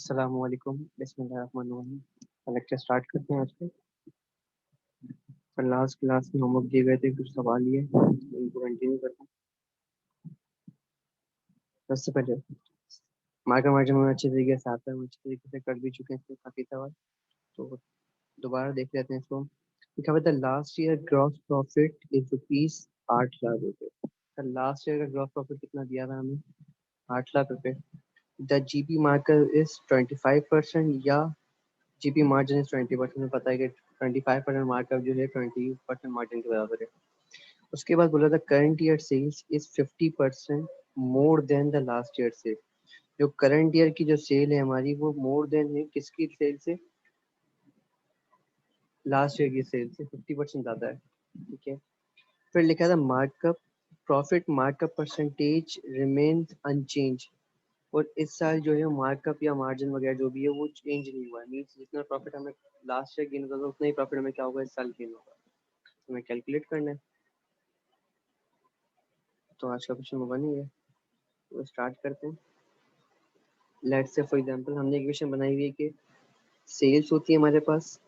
अस्सलामुअलैकुम बिस्मिल्लाहिर्रहमानिर्रहीम। Lecture start करते हैं आज के। पर लास्ट क्लास में होमवर्क दिए गए थे, कुछ सवाल ये उनको कंटिन्यू करते हैं। सबसे पहले मार्कर मार्जिन में अच्छे तरीके से आता है, हम अच्छे तरीके से कर भी चुके हैं इसमें काफ़ी सवाल। तो दोबारा देख लेते हैं इसको। लिखा हुआ था last year gross profit is ₹8 lakh. Last year का ग्रॉस प्रॉफिट कितना दिया था हमें? ₹8 lakh. The GP marker is 25% या जीपी मार्जिन इज 20%। पता है कि 25% मार्कअप जो है 20% मार्जिन के बराबर है। उसके बाद बोला था current year sales is 50% more than the last year sale. जो करंट ईयर की जो सेल है हमारी वो मोर देन है किसकी सेल से? लास्ट ईयर की सेल से 50% ज्यादा है। ठीक है। फिर लिखा था markup profit markup percentage remains unchange. और इस साल जो है मार्कअप या मार्जिन वगैरह जो भी है वो चेंज नहीं हुआ है। मीन्स जितना प्रॉफिट हमें लास्ट ईयर गेन होता था उतना ही प्रॉफिट हमें क्या होगा इस साल गेन होगा। हमें कैलकुलेट करना है। तो आज का क्वेश्चन होगा नहीं है, तो स्टार्ट करते हैं। लेट्स से फॉर एग्जांपल हमने इक्वेशन बनाई हुई है कि सेल्स होती है हमारे पास,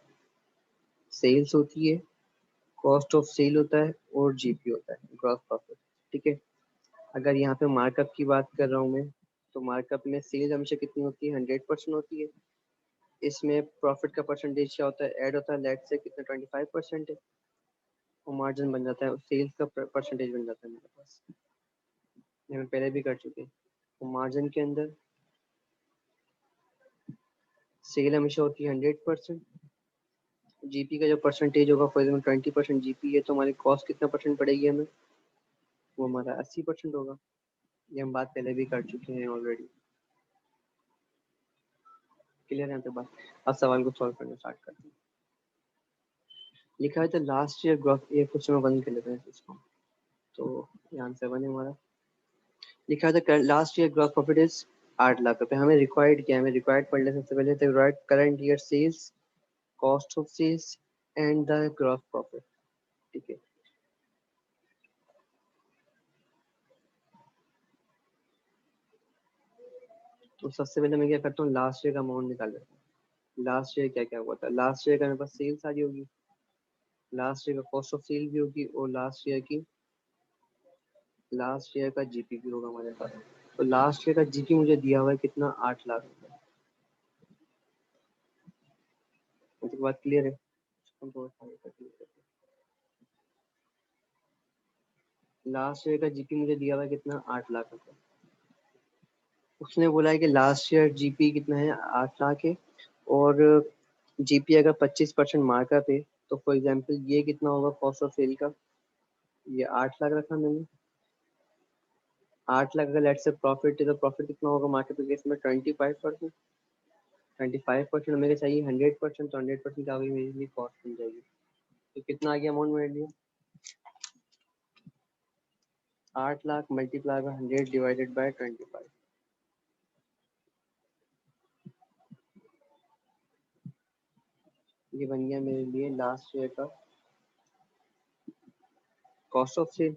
सेल्स होती है, कॉस्ट ऑफ सेल होता है और जीपी होता है, ग्रॉस प्रॉफिट। ठीक है। अगर यहाँ पे मार्कअप की बात कर रहा हूँ मैं, तो मार्कअप में सेल्स हमेशा कितनी होती है? 100% होती है। इसमें प्रॉफिट का परसेंटेज क्या होता है? ऐड होता है। लेट्स से कितना 25% है, और मार्जिन बन जाता है, सेल्स का परसेंटेज बन जाता है मेरे पास। ये हम पहले भी कर चुके हैं। तो मार्जिन के अंदर सेल हमेशा होती है 100%। जीपी का जो परसेंटेज होगा, फॉर एग्जाम्पल 20% जीपी है तो हमारी कॉस्ट कितना परसेंट पड़ेगी हमें? वो हमारा 80% होगा। ये हम बात पहले भी कर चुके हैं ऑलरेडी। क्लियर है यहाँ पे बात? अब सवाल को सॉल्व करना स्टार्ट करते हैं। लिखा है तो लास्ट ईयर ग्रॉस, ये क्वेश्चन में बंद कर लेते हैं इसको। तो ये आंसर बने हमारा। लिखा था last year gross profit is ₹8 lakh. हमें रिक्वायर्ड क्या है? हमें रिक्वायर्ड पढ़ने सबसे पहले तो write current year sales, cost of sales and the gross profit. ठीक है। तो सबसे पहले मैं क्या करता हूँ, लास्ट ईयर का अमाउंट निकाल लेता हूँ। लास्ट ईयर क्या क्या हुआ था? लास्ट ईयर का मेरे पास सेल्स आ रही होगी, लास्ट ईयर का कॉस्ट ऑफ सेल भी होगी, और लास्ट ईयर का जीपी भी होगा हमारे पास। तो लास्ट ईयर का जीपी मुझे दिया हुआ है कितना? 8 लाख। तो बात क्लियर है? लास्ट ईयर का जीपी मुझे दिया हुआ है कितना? 8 लाख। उसने बोला है कि लास्ट ईयर जीपी कितना है? 8 लाख है। और जीपी अगर 25% मार्कअप है, तो फॉर एग्जांपल ये कितना होगा कॉस्ट ऑफ सेल का? ये 8 लाख रखा मैंने। 8 लाख अगर लेट से प्रॉफिट है, तो प्रॉफिट कितना होगा मार्केट केस में? 25%। 25% मेरे चाहिए 100%, तो 100% का भी मेरे लिए कॉस्ट मिल जाएगी। तो कितना आ गया अमाउंट मेरे लिए? 8 lakh multiply by 100 divided by 25। ये बन गया मेरे लिए लास्ट ईयर का कॉस्ट ऑफ सेल।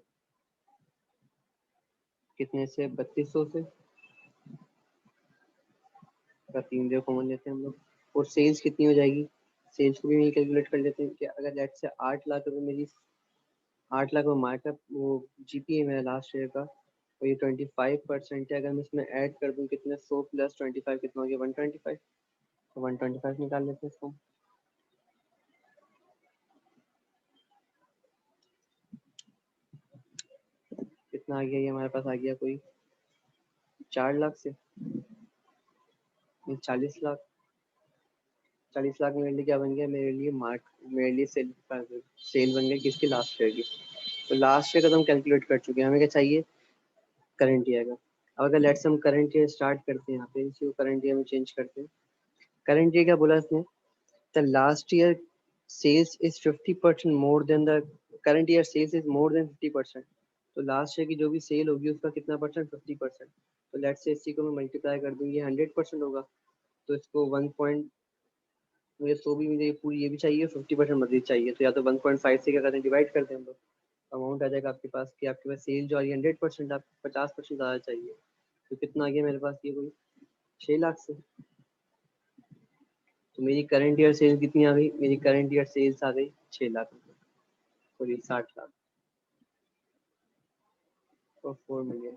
कितने से? 3200 से। का 3 0 कॉमन लेते हैं हम लोग। और सेल्स कितनी हो जाएगी? सेल्स को भी मैं कैलकुलेट कर लेते हैं कि अगर लेट से 8 लाख रुपए मेरी, 8 लाख में मार्कअप वो जीपी है मेरा लास्ट ईयर का, और ये 25% है। अगर मैं इसमें ऐड कर दूं कितने? 100 प्लस 25 कितना हो गया? 125। तो 125 निकाल लेते हैं इसको। कितना आ गया? ये हमारे पास आ गया कोई 4 लाख से 40 लाख। 40 लाख मेरे लिए क्या बन गया? मेरे लिए मेरे लिए सेल सेल बन गया किसकी? लास्ट ईयर की। तो लास्ट ईयर का तो हम कैलकुलेट कर चुके हैं। हमें क्या चाहिए? करंट ईयर का। अब अगर लेट्स हम करंट ईयर स्टार्ट करते हैं, यहाँ पे इसी को करंट ईयर में चेंज करते हैं। करंट ईयर क्या बोला इसने? The last year sales is 50% more than the current year sales is more than 50%। तो लास्ट ईयर की जो भी सेल होगी उसका कितना परसेंट? 50%। तो लेट्स से इसी को मैं मल्टीप्लाई कर दूंगी, 100% होगा। तो इसको 1 पॉइंट, मुझे 100 भी, मुझे पूरी ये भी चाहिए, 50% मजीद चाहिए। तो या तो 1.5 से क्या करते हैं, डिवाइड करते हैं हम लोग। अमाउंट आ जाएगा आपके पास कि आपके पास सेल जो आ रही है 100%, आपको 50% ज़्यादा चाहिए। तो कितना आ गया मेरे पास? ये कोई 6 लाख से। तो मेरी करंट ईयर सेल्स कितनी आ गई? मेरी करंट ईयर सेल्स आ गई 6 लाख रुपए, सॉरी 60 लाख और 4 मिलियन।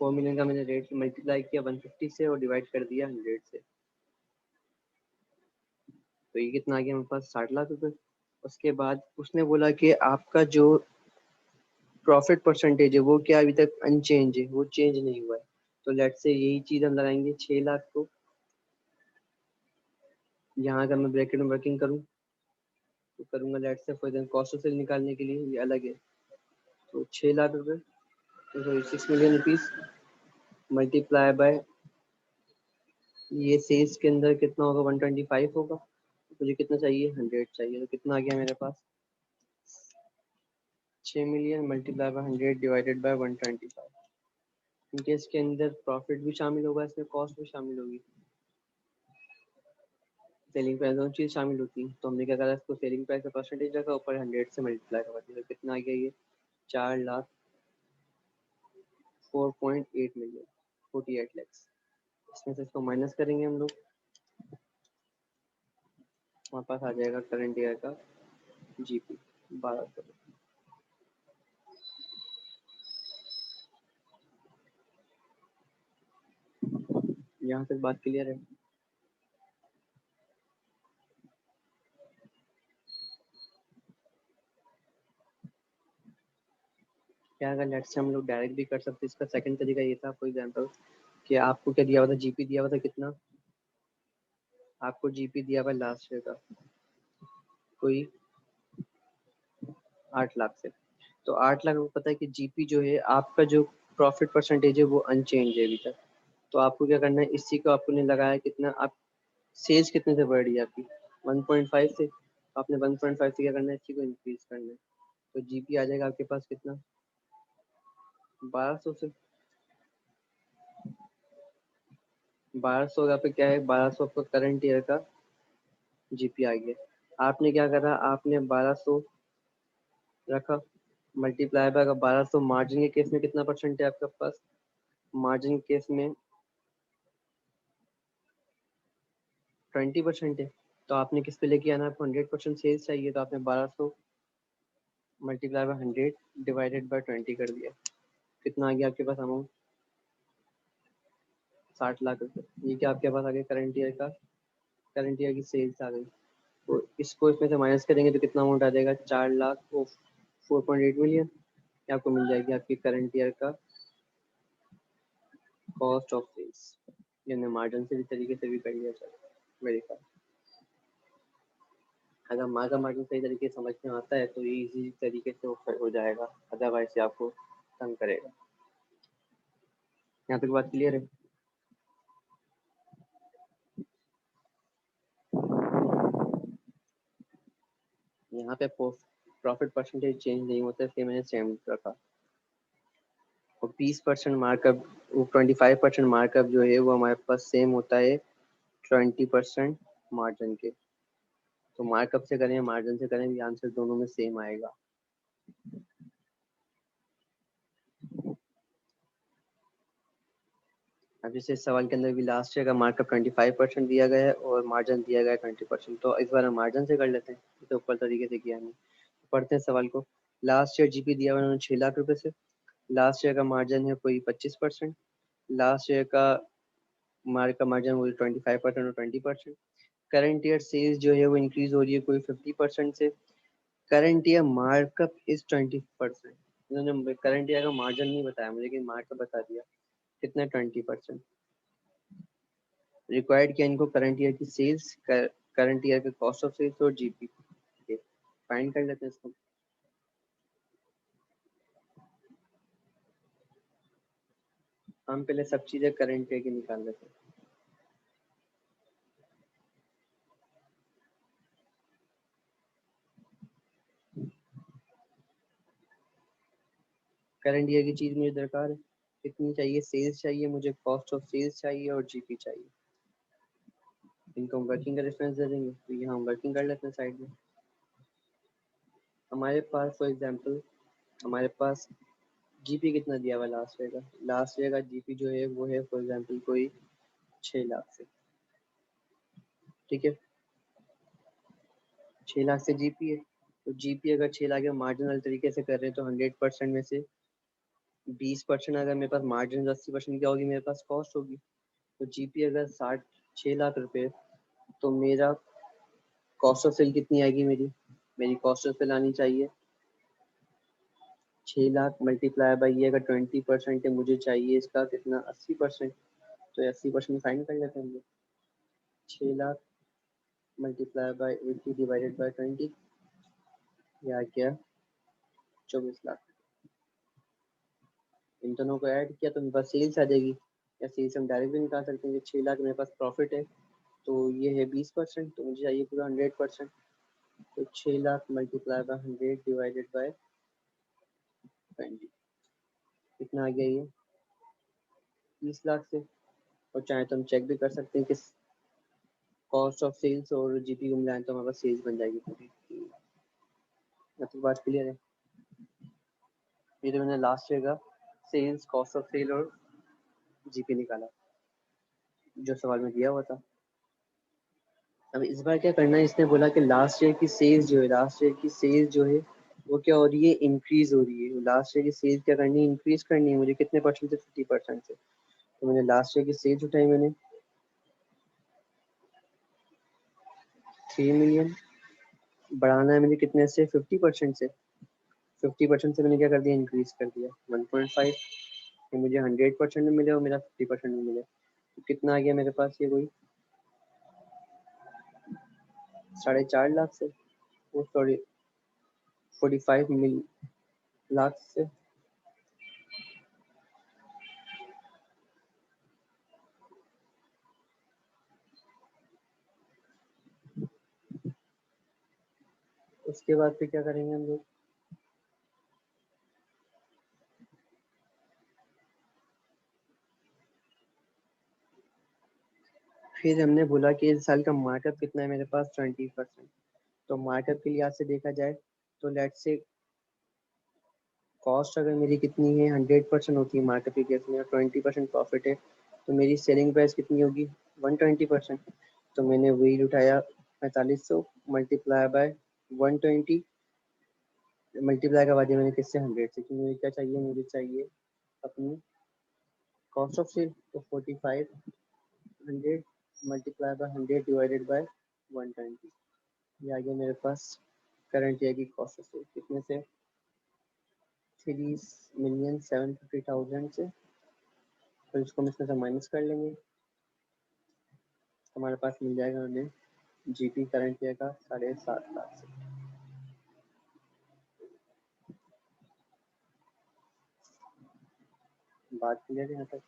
4 मिलियन का मैंने रेट मल्टीप्लाई किया 150 से और डिवाइड कर दिया 100 से, तो ये कितना आ गया मेरे पास? 60 लाख रुपए। उसके बाद उसने बोला कि आपका जो प्रॉफिट परसेंटेज है वो क्या अभी तक अनचेंज है, वो चेंज नहीं हुआ है। तो लेट से यही चीज हम लगाएंगे 6 लाख को, यहाँ अगर मैं ब्रैकेट में वर्किंग करूँ तो करूँगा let say for example cost of sale निकालने के लिए ये अलग है। तो 6 लाख रुपए, sorry 6 million rupees multiply by ये सेल्स के अंदर कितना होगा? 125 होगा। मुझे कितना चाहिए? 100 चाहिए। तो कितना आ गया मेरे पास? 6 million multiply by 100 divided by 125। क्योंकि इसके अंदर प्रॉफिट भी शामिल होगा, इसमें कॉस्ट भी शामिल होगी, सेलिंग प्राइस, दोनों चीज शामिल होती है। तो हमने क्या करा, इसको सेलिंग प्राइस का परसेंटेज रखा, ऊपर 100 से मल्टीप्लाई कर दिया। तो कितना आ गया ये? 4 लाख 4.8 मिलियन, 48 लैक्स। इसमें से इसको माइनस करेंगे हम लोग, हमारे पास आ जाएगा करंट ईयर का जीपी 1200। यहाँ तक बात क्लियर है? क्या अगर लेट से हम लोग डायरेक्ट भी कर सकते, इसका सेकंड तरीका ये था फॉर एग्जांपल कि आपको क्या दिया हुआ था? जीपी दिया हुआ था कितना? आपको जीपी दिया हुआ लास्ट ईयर का कोई 8 लाख से। तो 8 लाख को पता है कि जीपी जो है आपका जो प्रॉफिट परसेंटेज है वो अनचेंज है अभी तक। तो आपको क्या करना है, इसी को आपने लगाया कितना, आप सेल्स कितने से बढ़ रही है आपकी? 1.5 से। आपने 1.5 से क्या करना है, इसी को इंक्रीज करना है। तो जीपी आ जाएगा आपके पास कितना? 1200 से। 1200 पे क्या है, 1200 आपका करंट ईयर का जीपी आ गया। आपने क्या करा, आपने 1200 रखा मल्टीप्लाई बाय 1200। मार्जिन के केस में कितना परसेंट है आपके पास? मार्जिन के केस में 20% है। तो आपने किस पे लेके आना? आपको 100% सेल्स चाहिए, तो आपने 1200 मल्टीप्लाई बाय 100 डिवाइडेड बाय 20 कर दिया। कितना आ गया आपके पास अमाउंट? 60 लाख रुपए। ये क्या आपके पास आ गया करंट ईयर का, करंट ईयर की सेल्स आ गई। तो इसको इसमें से माइनस करेंगे तो कितना अमाउंट आ जाएगा? 4 लाख और 4.8 मिलियन। ये आपको मिल जाएगी आपकी करंट ईयर का कॉस्ट ऑफ सेल्स। ये हमने मार्जिन से भी तरीके से भी कर लिया। चलो वेरीफाई। अगर मार्जिन मार्जिन सही तरीके से समझ में आता है तो ये इजी तरीके से हो जाएगा, अदरवाइज ये आपको तंग करेगा। यहाँ तक बात क्लियर है? यहाँ पे प्रॉफिट परसेंटेज चेंज नहीं होता, इसलिए मैंने सेम रखा। और 20% मार्कअप, वो 25% मार्कअप जो है वो हमारे पास सेम होता है 20% मार्जिन के। तो मार्कअप से करें मार्जिन से करें, ये आंसर दोनों में सेम आएगा। अब जैसे इस सवाल के अंदर भी लास्ट ईयर का मार्कअप 25% दिया गया है और मार्जिन दिया गया है 20%। तो इस बार हम मार्जिन से कर लेते हैं, तो ऊपर तरीके से किया हमने। पढ़ते हैं सवाल को। लास्ट ईयर जीपी दिया हुआ है 6 लाख रुपए से। लास्ट ईयर का मार्जिन है कोई 25%। लास्ट ईयर का मार्क का मार्जिन वही 25% और 20%। करंट ईयर सेल्स जो है वो इंक्रीज हो रही है कोई 50% से। Current year markup is 20%। इन्होंने करंट ईयर का मार्जिन नहीं बताया मुझे, लेकिन मार्कअप बता दिया कितना 20%। रिक्वायर्ड किया इनको करंट ईयर की सेल्स, करंट ईयर के कॉस्ट ऑफ सेल्स और जीपी। फाइंड कर लेते हैं इसको। हम पहले सब चीजें करंट ईयर की निकाल लेते हैं। करंट ईयर की चीज मुझे दरकार है, कितनी चाहिए? सेल्स चाहिए मुझे, कॉस्ट ऑफ सेल्स चाहिए और जीपी चाहिए। इनको हम वर्किंग का रेफरेंस दे देंगे, तो यहाँ हम वर्किंग कर लेते हैं साइड में। हमारे पास फॉर एग्जांपल हमारे पास जीपी कितना दिया हुआ लास्ट ईयर का? लास्ट ईयर का जीपी जो है वो है फॉर एग्जांपल कोई 6 लाख से, ठीक है। 6 लाख से जीपी है, तो जीपी अगर 6 लाख मार्जिनल तरीके से कर रहे हैं तो 100% में से 20% अगर मेरे पास मार्जिन 80% क्या होगी, मेरे पास कॉस्ट होगी। तो जीपी अगर 6 लाख रुपए, तो मेरा कॉस्ट ऑफ सेल कितनी आएगी, मेरी कॉस्ट ऑफ सेल आनी चाहिए 6 लाख मल्टीप्लाई बाई ये अगर 20% है, मुझे चाहिए इसका कितना 80%। तो 80% साइन कर लेते हैं हम लोग। 6 lakh multiply by 80 divided by 20, या क्या 24 लाख। इन दोनों को ऐड किया तो मेरे पास सेल्स आ जाएगी, या सेल्स हम डायरेक्ट भी निकाल सकते हैं कि 6 लाख मेरे पास प्रॉफिट है, तो ये है 20%, तो मुझे चाहिए पूरा 100%। तो 6 lakh multiply by 100 divided by 20, कितना आ गया ये 30 लाख से। और चाहे तो हम चेक भी कर सकते हैं कि कॉस्ट ऑफ सेल्स और जीपी को मिलाएं तो हमारे पास सेल्स बन जाएगी पूरी। मतलब बात क्लियर है। ये तो मैंने लास्ट ईयर का सेल्स, कॉस्ट ऑफ सेल और जीपी निकाला जो सवाल में दिया हुआ था। अब इस बार क्या करना है, इसने बोला कि लास्ट ईयर की सेल्स जो है, लास्ट ईयर की सेल्स जो है वो क्या हो रही है, इंक्रीज हो रही है। लास्ट ईयर की सेल्स क्या करनी है, इंक्रीज करनी है मुझे। कितने परसेंट से, 50% से। तो मैंने लास्ट ईयर की सेल्स उठाई, मैंने 3 मिलियन। बढ़ाना है मुझे कितने से, 50% से। 50% से मैंने क्या कर दिया, इंक्रीज कर दिया 1.5, कि मुझे 100% में मिले और मेरा 50% में मिले। तो कितना आ गया मेरे पास, ये कोई 4.5 लाख से, वो सॉरी 45 लाख से। उसके बाद फिर क्या करेंगे हम लोग, फिर हमने बोला कि इस साल का मार्कअप कितना है मेरे पास, 20%। तो मार्कअप के लिहाज से देखा जाए तो लेट से कॉस्ट अगर मेरी कितनी है, 100% होती है मार्कअप के केस में, और 20% प्रॉफिट है, तो मेरी सेलिंग प्राइस कितनी होगी, 120%। तो मैंने वही उठाया 4500 मल्टीप्लाई बाय 120, मल्टीप्लाई का बाद मैंने किससे, 100 से, क्योंकि मुझे क्या चाहिए, मुझे चाहिए अपनी कॉस्ट ऑफ सेल। तो 4500 मल्टीप्लाई बाय 100 डिवाइडेड बाय 120, ये आ गया मेरे पास करंट ईयर की कॉस्ट ऑफ सेल। कितने से, 3,750,000 से। तो इसको हम इसमें से माइनस कर लेंगे, हमारे पास मिल जाएगा हमें जीपी करंट ईयर का 7.5 लाख से। बात क्लियर है यहाँ तक।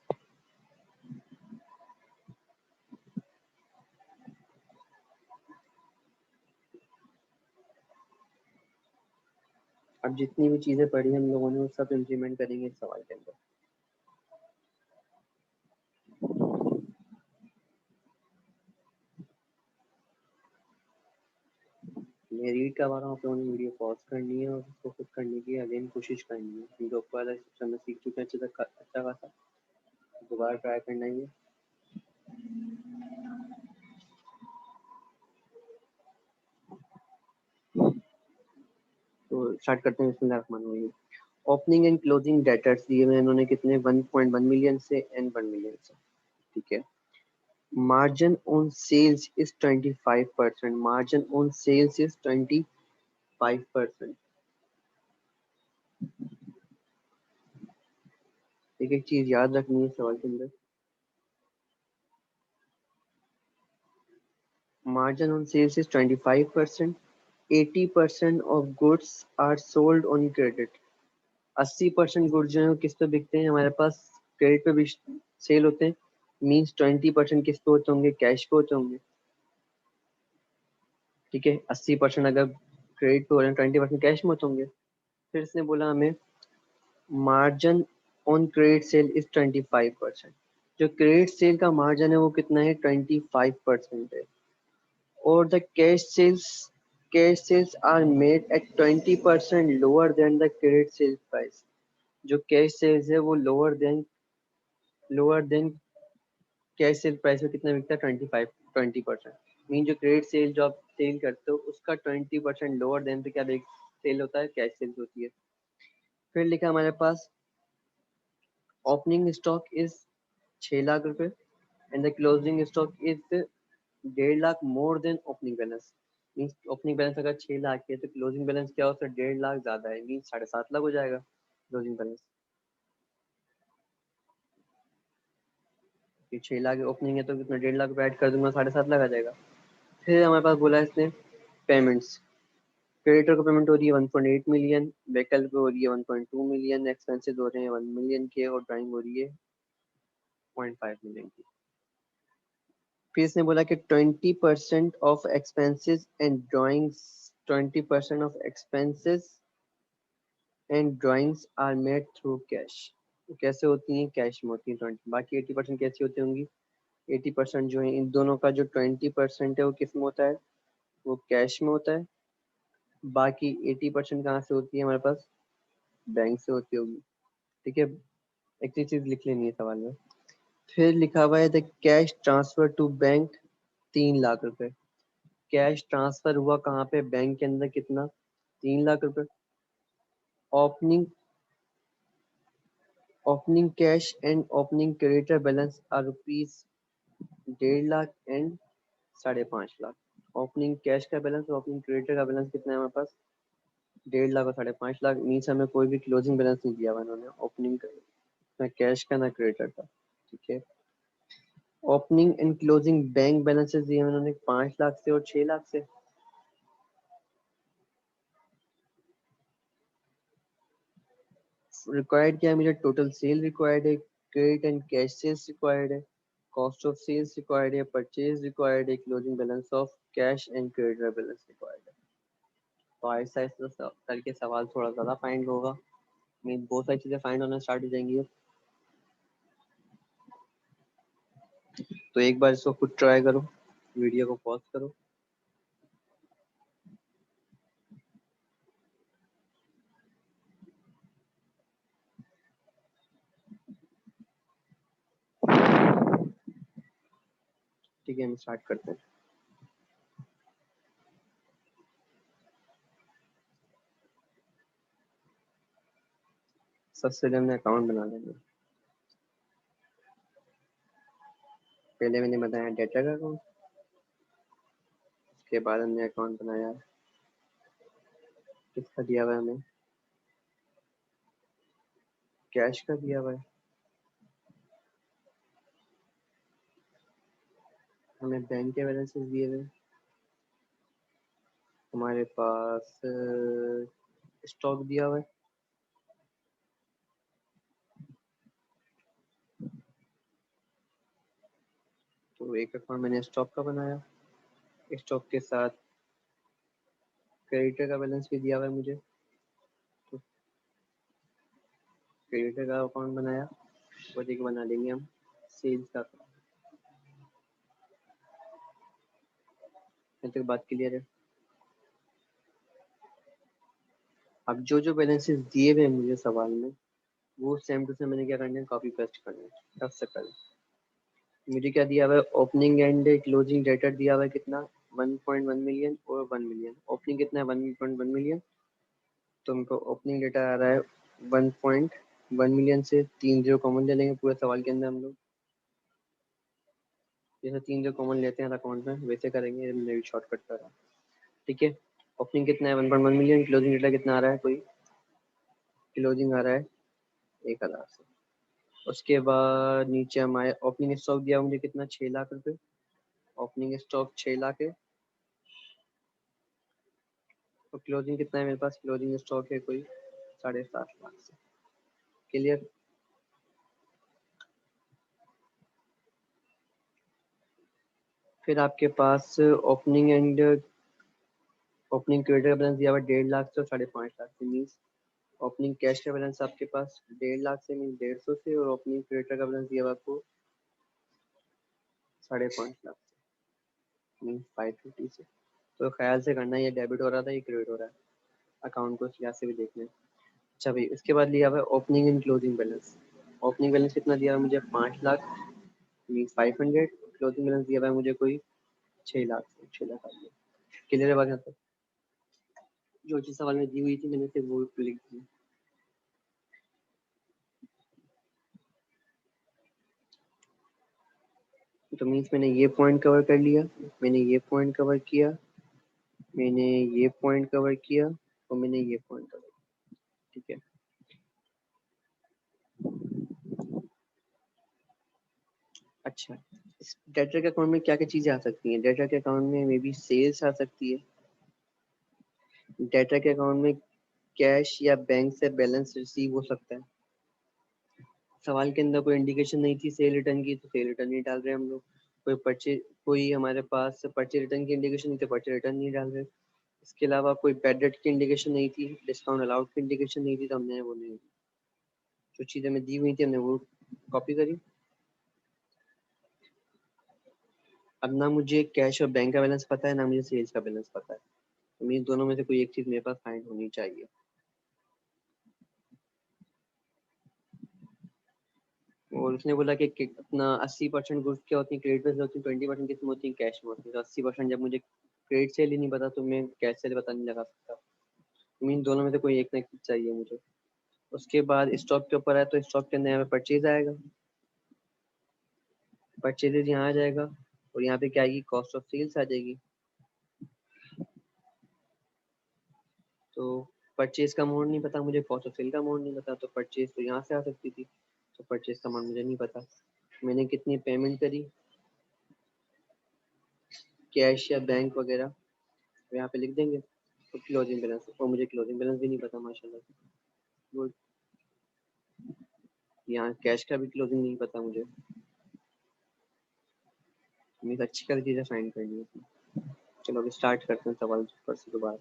अब जितनी भी चीजें पढ़ी हम लोगों ने वो सब इम्प्लीमेंट करेंगे इस सवाल के अंदर। मैं रीड करवा रहा हूँ, आप लोगों ने वीडियो पॉज करनी है और उसको खुद करने की अगेन कोशिश करनी है, क्योंकि ऊपर वाला सेक्शन में सीख चुके हैं अच्छा खासा, दोबारा ट्राई करना ही है। तो स्टार्ट करते हैं, बिस्मिल्लाहिर्रहमानिर्रहीम। ओपनिंग एंड क्लोजिंग डेटर्स दिए हुए इन्होंने कितने, 1.1 मिलियन से एंड 1 मिलियन से, ठीक है। Margin on sales is 25%, margin on sales is 25%। एक एक चीज याद रखनी है सवाल के अंदर, margin on sales is 25%, 80% of goods are sold on credit। 80% goods जो है वो किस पे बिकते हैं, हमारे पास क्रेडिट पे भी सेल होते हैं। मीन्स 20% किस पे होते होंगे, कैश पे होते होंगे, ठीक है। 80% अगर क्रेडिट पे हो रहे हैं, 20% कैश में होते होंगे। फिर इसने बोला हमें margin on credit sale is 25%। जो क्रेडिट सेल का मार्जिन है वो कितना है, 25% है। or the cash sales are made at 20% lower than the credit sales price। जो कैश सेल्स है वो lower than cash sale price में कितना बिकता है 20%। मीन जो क्रेडिट सेल जो आप सेल करते हो उसका 20% लोअर देन पे क्या सेल होता है, कैश सेल होती है। फिर लिखा हमारे पास ओपनिंग स्टॉक इज 6 लाख रुपए and the closing stock is 1.5 lakh more than opening balance. Means opening balance अगर 6 लाख है तो क्लोजिंग बैलेंस क्या होता है 1.5 लाख ज्यादा है, मीन्स 7.5 लाख हो जाएगा क्लोजिंग बैलेंस। 6 लाख ओपनिंग है तो कितना 1.5 लाख ऐड कर दूंगा 7.5 लाख आ जाएगा। फिर हमारे पास बोला है इसने पेमेंट्स। क्रेडिटर को पेमेंट हो रही है 1.8 मिलियन, वैकल्पिक हो रही है 1.2 मिलियन, एक्सपेंसेस हो रहे हैं 1 मिलियन के और ड्राइंग हो रही है 0.5 मिलियन की। फिर इसने बोला कि 20% of expenses and drawings 20% of expenses and drawings are made through cash. कैसे होती हैं, कैश में होती है 20, बाकी 80% कैसी होती होंगी। 80% जो है इन दोनों का जो 20% है वो किस में होता है, वो कैश में होता है। बाकी 80% कहाँ से होती है हमारे पास, बैंक से होती होगी। ठीक है, एक चीज लिख लेनी है सवाल में। फिर लिखा हुआ है the cash transfer to bank 3 lakh रुपए। कैश ट्रांसफर हुआ कहाँ पे, बैंक के अंदर, कितना 3 लाख रुपए। Opening opening cash and opening creditor balance are rupees 1.5 lakh and 5.5 lakh. Opening cash का बैलेंस और ओपनिंग क्रेडिटर का बैलेंस कितना है हमारे पास, 1.5 लाख और 5.5 लाख। मीन्स हमें कोई भी क्लोजिंग बैलेंस नहीं दिया हुआ इन्होंने ओपनिंग का, ना कैश का ना क्रेडिटर का। ठीक है, opening and closing bank balances दिए हैं उन्होंने 5 लाख से और 6 लाख से। रिक्वायर्ड क्या है मुझे, टोटल सेल रिक्वायर्ड है, credit and cash sales required है, कॉस्ट ऑफ सेल्स रिक्वायर्ड है, परचेज रिक्वायर्ड है, closing balance of cash and creditor balance required है। तो ऐसा ऐसा करके सवाल थोड़ा ज़्यादा फाइंड होगा, मीन बहुत सारी चीज़ें फाइंड होना स्टार्ट हो जाएंगी। तो एक बार इसको खुद ट्राई करो, वीडियो को पॉज करो। ठीक है, हम स्टार्ट करते हैं। सबसे पहले हमने अकाउंट बना लेंगे। पहले मैंने बताया डेटा का अकाउंट, उसके बाद हमने अकाउंट बनाया किसका दिया हुआ है हमें, कैश का दिया हुआ है। हमें बैंक के बैलेंसेस दिए हुए, हमारे पास स्टॉक दिया हुआ है, तो एक अकाउंट मैंने स्टॉक का बनाया। स्टॉक के साथ क्रेडिटर का बैलेंस भी दिया हुआ है मुझे, तो क्रेडिटर का अकाउंट बनाया। और एक बना लेंगे हम सेल्स का। यहाँ तक बात क्लियर है। अब जो जो बैलेंसेस दिए हुए हैं मुझे सवाल में, वो सेम टू सेम मैंने क्या करना है, कॉपी पेस्ट करना है। सबसे पहले मुझे क्या दिया हुआ है, ओपनिंग एंड क्लोजिंग डेटर दिया हुआ है कितना, 1.1 मिलियन और 1 मिलियन। ओपनिंग कितना है 1.1 मिलियन, तो हमको ओपनिंग डेटा आ रहा है 1.1 मिलियन से 3 जीरो कॉमन ले लेंगे पूरे सवाल के अंदर हम लोग। जैसे 3 जीरो कॉमन लेते हैं अकाउंट में वैसे करेंगे, मैंने भी शॉर्टकट करा। ठीक है, ओपनिंग कितना है 1.1 मिलियन, क्लोजिंग डेटा कितना आ रहा है, कोई क्लोजिंग आ रहा है 1,000 से। उसके बाद नीचे हमारे ओपनिंग स्टॉक दिया मुझे कितना, 6 लाख रुपए। ओपनिंग स्टॉक 6 लाख है, तो क्लोजिंग कितना है मेरे पास, क्लोजिंग स्टॉक है कोई 7.5 लाख से। क्लियर। फिर आपके पास ओपनिंग क्रेडिट का बैलेंस दिया हुआ 1.5 लाख से और 5.5 लाख से। मीन्स ओपनिंग कैश का बैलेंस आपके पास 1.5 लाख से, मीन 150 से, और ओपनिंग क्रेडिटर का बैलेंस दिया हुआ आपको 5.5 लाख से, मीन 550 से। तो ख्याल से करना, ये डेबिट हो रहा था, ये क्रेडिट हो रहा है, अकाउंट को इस लिहाज से भी देखना है। अच्छा भाई, उसके बाद लिया हुआ है opening and closing balance. Opening balance कितना दिया हुआ है मुझे, 5 लाख। मीन्स 500, क्लोजिंग बैलेंस दिया हुआ है मुझे कोई 6 लाख, 6 लाख आ गया। क्लियर है बात यहाँ तक? जो चीज सवाल में दी हुई थी मैंने सिर्फ वो लिख दी। तो मीन्स मैंने ये पॉइंट कवर कर लिया, मैंने ये पॉइंट कवर किया, मैंने ये पॉइंट कवर किया और मैंने ये पॉइंट कवर किया। ठीक है, अच्छा इस डेटर के अकाउंट में क्या क्या चीजें आ सकती हैं? डेटर के अकाउंट में मे बी सेल्स आ सकती है, डेटर के अकाउंट में कैश या बैंक से बैलेंस रिसीव हो सकता है। सवाल के अंदर कोई इंडिकेशन नहीं थी सेल रिटर्न की, तो सेल रिटर्न नहीं डाल रहे हम लोग। कोई परचेज, कोई हमारे पास परचेज रिटर्न की इंडिकेशन नहीं थी, परचेज रिटर्न नहीं डाल रहे। इसके अलावा कोई बैड डेट की इंडिकेशन नहीं थी, डिस्काउंट अलाउड की इंडिकेशन नहीं थी, तो हमने वो नहीं, जो चीज़ें हमें दी हुई थी हमने वो कॉपी करी। अब ना मुझे कैश और बैंक का बैलेंस पता है, ना मुझे सेल्स का बैलेंस पता है, तो मेरी दोनों में से कोई एक चीज़ मेरे पास फाइंड होनी चाहिए। और उसने बोला कि अपना 80% गुड्स क्या होती है क्रेडिट में होती है, 20% किस में होती है कैश में होती है। तो 80% जब मुझे क्रेडिट सेल ही नहीं पता तो मैं कैश सेल पता नहीं लगा सकता। मीन दोनों में से कोई एक ना एक चीज चाहिए मुझे। उसके बाद स्टॉक के ऊपर है, तो स्टॉक के अंदर यहाँ पे परचेज आएगा, परचेजेज यहाँ आ जाएगा, और यहाँ पे क्या आएगी, कॉस्ट ऑफ सेल्स आ जाएगी। तो परचेज का अमाउंट नहीं पता मुझे, कॉस्ट ऑफ सेल का अमाउंट नहीं पता, तो परचेज तो यहाँ से आ सकती थी, तो परचेज का अमाउंट मुझे नहीं पता। मैंने कितनी पेमेंट करी कैश या बैंक वगैरह, तो यहाँ पे लिख देंगे। तो क्लोजिंग बैलेंस, और मुझे क्लोजिंग बैलेंस भी नहीं पता माशाल्लाह से। गुड, यहाँ कैश का भी क्लोजिंग नहीं पता मुझे, मुझे अच्छी कर चीज़ें फाइंड करनी है। चलो अभी स्टार्ट करते हैं सवाल पर से दोबारा।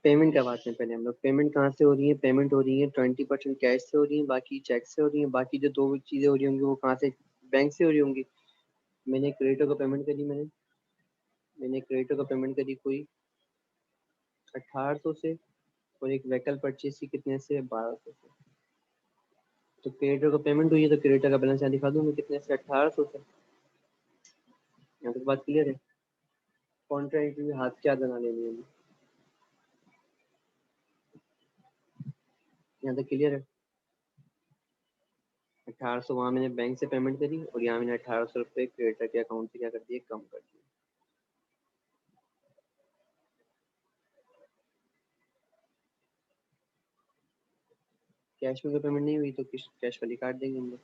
पेमेंट का बात है, पहले हम लोग पेमेंट कहाँ से हो रही है? पेमेंट हो रही है 20% कैश से हो रही है, बाकी चेक से हो रही है, बाकी जो दो चीज़ें हो रही होंगी वो कहाँ से? बैंक से हो रही होंगी। मैंने क्रेडिटर को पेमेंट करी, मैंने क्रेडिटर को पेमेंट करी कोई 1800 से, और एक व्हीकल परचेज की कितने से? 1200 से। तो क्रेडिटर को पेमेंट हुई है, तो क्रेडिटर का बैलेंस यहाँ दिखा दूंगी कितने से? 1800 से। यहाँ तक बात क्लियर है? कॉन्ट्रा एंट्री में हाथ क्या बना लेनी है, यहाँ तक क्लियर है? 1800 वहाँ मैंने बैंक से पेमेंट करी, और यहाँ मैंने 1800 रुपये क्रेडिटर के अकाउंट से क्या कर दिए? कम कर दिए। कैश में कोई पेमेंट नहीं हुई तो कैश वाली काट देंगे हम लोग।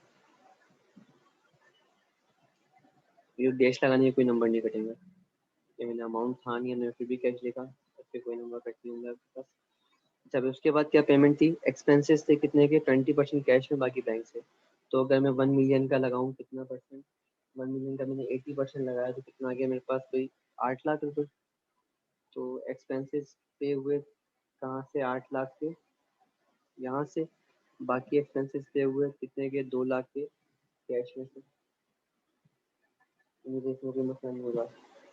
ये डैश लगाने के कोई नंबर नहीं कटेंगे। ये मैंने अमाउंट था नहीं, हमने फिर भी कैश लिखा, उस पर कोई नंबर कट नहीं होंगे आपके पास। अच्छा, अभी उसके बाद क्या पेमेंट थी? एक्सपेंसेस थे कितने के? 20% कैश में, बाकी बैंक से। तो अगर मैं 1 मिलियन का लगाऊं, कितना परसेंट? 1 मिलियन का मैंने 80% लगाया, तो कितना आ गया मेरे पास? कोई 8 लाख रुपए। तो एक्सपेंसेस पे हुए कहाँ से? 8 लाख के यहाँ से, बाकी एक्सपेंसेस पे हुए कितने के? 2 लाख के कैश में से। मुझे इसमें कोई मसला नहीं होगा।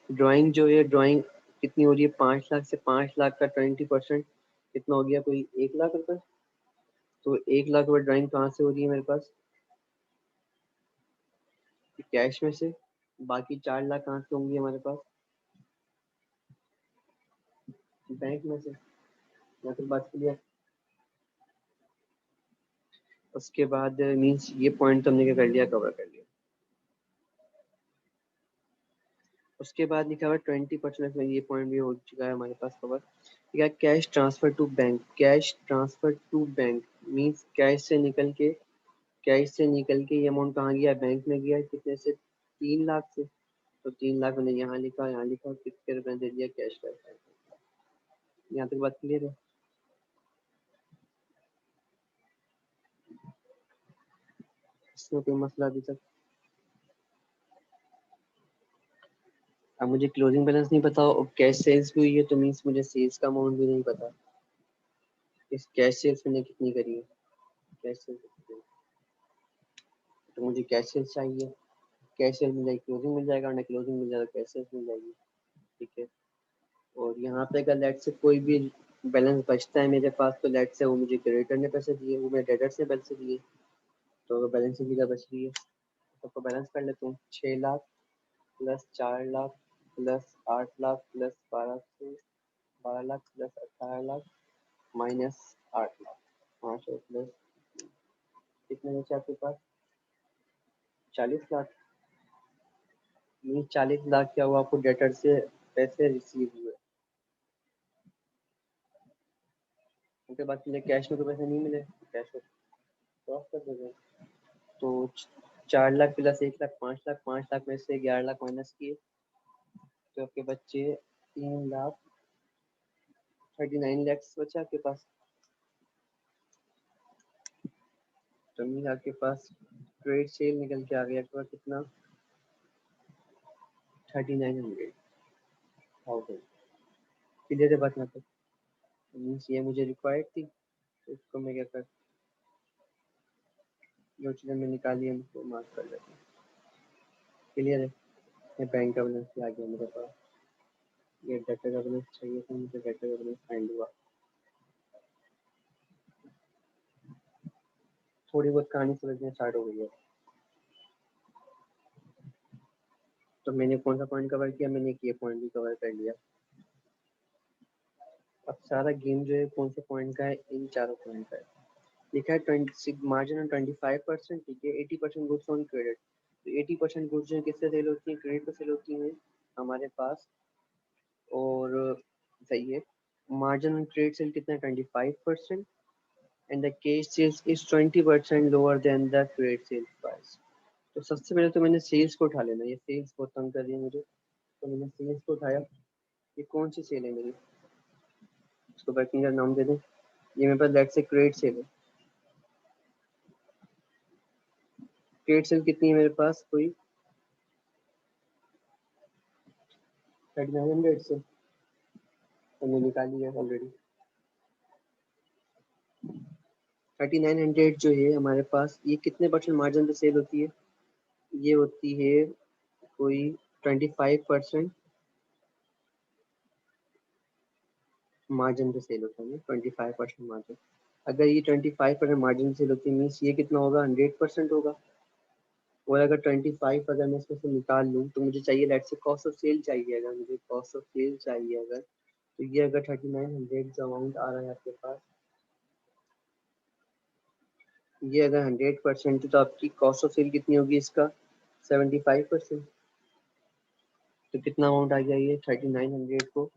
ड्राइंग जो है, ड्राइंग कितनी हो रही है? 5 लाख से, 5 लाख का 20% कितना हो गया? कोई 1 लाख रुपए। तो 1 लाख रुपए ड्राइंग कहाँ से हो रही है मेरे पास? कैश में से। बाकी 4 लाख कहाँ से होंगी हमारे पास? बैंक में से। या फिर बात क्लियर? उसके बाद मीन्स ये पॉइंट तो हमने क्या कर लिया? कवर कर लिया। उसके बाद लिखा हुआ 20% में, ये पॉइंट भी हो चुका है हमारे पास कवर। ठीक है, cash transfer to bank, cash transfer to bank means cash से निकल के ये अमाउंट कहाँ गया? बैंक में गया। कितने से? 3 लाख से। तो 3 लाख मैंने यहाँ लिखा, यहाँ लिखा, कितने रुपए दे दिया कैश का? यहाँ तक बात क्लियर है? इसमें कोई मसला अभी तक? अब मुझे क्लोजिंग बैलेंस नहीं पता और कैश सेल्स भी हुई है, तो मीन्स मुझे सेल्स का अमाउंट भी नहीं पता। इस कैश सेल्स मैंने कितनी करी है? कैश सेल्स कितनी? तो मुझे कैश सेल्स चाहिए। कैश सेल्स मिल जाएगी, क्लोजिंग मिल जाएगा, और ना क्लोजिंग मिल जाएगा कैश सेल्स मिल जाएगी। ठीक है। और यहाँ पे अगर लेट से कोई भी बैलेंस बचता है मेरे पास, तो लेट से वो मुझे क्रेडिटर ने पैसे दिए, वो मेरे डेटर से पैसे दिए, तो अगर बैलेंस की जगह बच रही है तो सबको बैलेंस कर लेता हूँ। 6 lakh plus 4 lakh plus 8 lakh plus 12 lakh plus 18 lakh minus 8 lakh, 5 और प्लस कितने बचे आपके पास? 40 लाख। नहीं, 40 लाख क्या हुआ आपको डेटर से पैसे रिसीव हुए, उनके बाद मुझे कैश में तो पैसे नहीं मिले, कैश में क्रॉस कर देंगे। तो 4 लाख प्लस 1 लाख, 5 लाख, 5 लाख में से 11 लाख माइनस किए तो आपके बच्चे 3 लाख 39 लैक्स बचे आपके पास। तो मीन आपके पास ट्रेड सेल निकल के आ गया आपके पास कितना? 3900,000। क्लियर है बात? मतलब मीन्स ये मुझे रिक्वायर्ड थी, तो इसको मैं क्या कर, जो चीज़ें मैं निकाली है उनको मार्क कर लेता हूँ। क्लियर है? ये बैंक का बैलेंस आ गया मेरे पास, ये डेटा का बैलेंस चाहिए था मुझे, डेटा का बैलेंस फाइंड हुआ। थोड़ी बहुत कहानी समझना स्टार्ट हो गई है। तो मैंने कौन सा पॉइंट कवर किया? मैंने ये पॉइंट भी कवर कर लिया। अब सारा गेम जो है कौन से पॉइंट का है? इन चारों पॉइंट का है। लिखा है 20 मार्जिन ऑन 25%, ठीक है। 80% गुड्स ऑन क्रेडिट। तो 80% गुड्स जो किससे सेल होती है? क्रेडिट पे सेल होती है हमारे पास। और सही है, मार्जिन ऑन क्रेडिट सेल कितना है? 25%। And the cash sales is 20% lower than the credit sales price. तो सबसे पहले तो मैंने सेल्स को उठा लेना, ये सेल्स बहुत तंग कर रही है मुझे, तो मैंने सेल्स को उठाया। ये कौन सी सेल है मेरी? इसको वर्किंग का नाम दे दें। ये मेरे पास लेट से क्रेडिट सेल है। क्रेडिट सेल कितनी है मेरे पास? कोई 3900 से, मैंने निकाली है ऑलरेडी। 3900 जो है हमारे पास, ये कितने परसेंट मार्जिन पे सेल होती है? ये होती है कोई 25% मार्जिन पे सेल होता है, 25% मार्जिन। अगर ये 25% मार्जिन सेल होती है मीन्स ये कितना होगा? 100% होगा। और अगर 25 अगर मैं इसमें से निकाल लूँ तो मुझे चाहिए लेट से कॉस्ट ऑफ सेल चाहिए। अगर मुझे कॉस्ट ऑफ सेल चाहिए अगर, तो ये अगर 3900 जो अमाउंट आ रहा है आपके पास, ये अगर 100% है तो आपकी कॉस्ट ऑफ सेल कितनी होगी इसका? 75%। तो कितना अमाउंट आ गया? ये 3900 को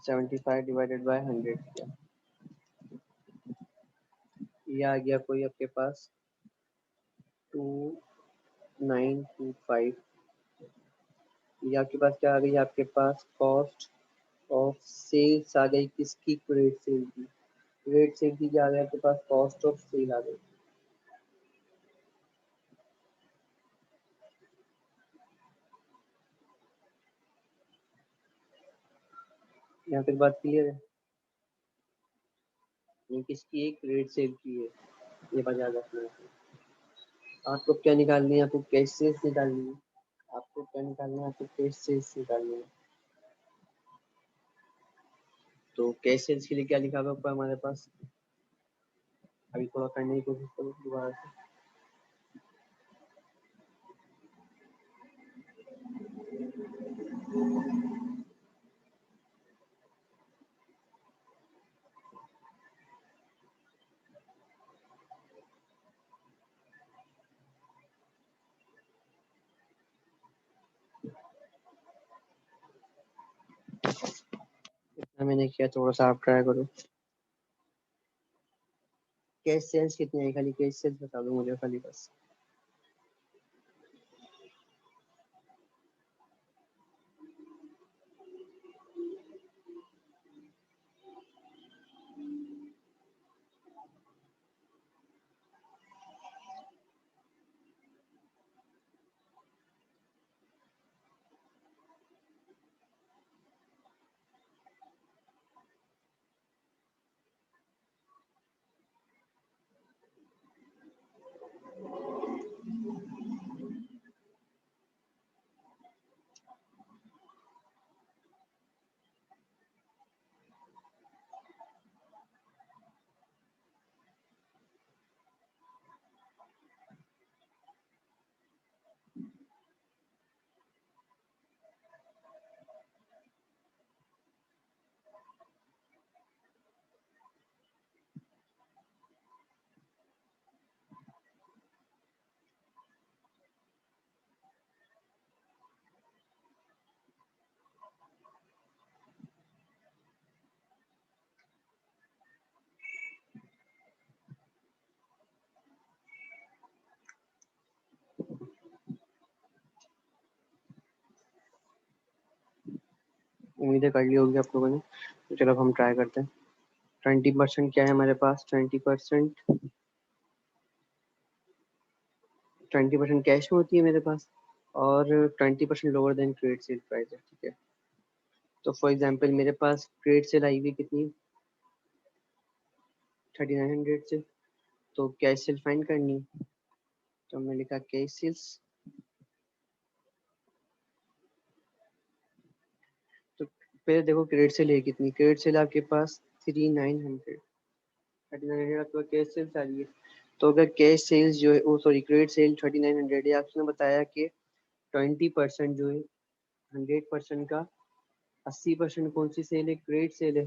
75 डिवाइडेड बाय 100 किया, ये आ गया कोई आपके पास 2925। ये आपके पास क्या आ गई? आपके पास कॉस्ट ऑफ सेल्स आ गई किसकी? क्रेडिट सेल की। क्रेडिट सेल की क्या आ गया आपके पास? कॉस्ट ऑफ सेल आ गई। यहाँ तक बात क्लियर है? ये किसकी है? क्रेडिट सेल की है। ये बजा रखना है। आपको क्या निकालनी है? आपको कैश सेल्स निकालनी है। आपको क्या निकालना है? आपको कैश सेल्स निकालनी है। तो कैश सेल्स के लिए क्या लिखा हुआ है ऊपर हमारे पास? अभी थोड़ा करने की कोशिश करो दोबारा से। इतना मैंने किया, थोड़ा सा आप ट्राई करो। कैश सेल्स कितनी है? खाली कैश सेल्स बता दो मुझे खाली बस। उम्मीदें कर ली होगी आप लोगों ने, तो चलो अब हम ट्राई करते हैं। 20% क्या है हमारे पास? 20%, 20% कैश में होती है मेरे पास, और 20% lower then credit sale price है, ठीक है। तो फॉर एग्जांपल मेरे पास क्रेडिट सेल आई हुई कितनी, 3900 से, तो कैश सेल फाइंड करनी है। तो हमने लिखा कैश सेल्स, तो पहले देखो क्रेडिट सेल है कितनी, क्रेडिट सेल आपके पास 3900, 3900 आपके पास कैश सेल्स आ रही है। तो अगर कैश सेल्स जो है, ओ सॉरी, क्रेडिट सेल 3900 है, आपने बताया कि 20% जो है 100% का, 80% कौन सी सेल है? क्रेडिट सेल है,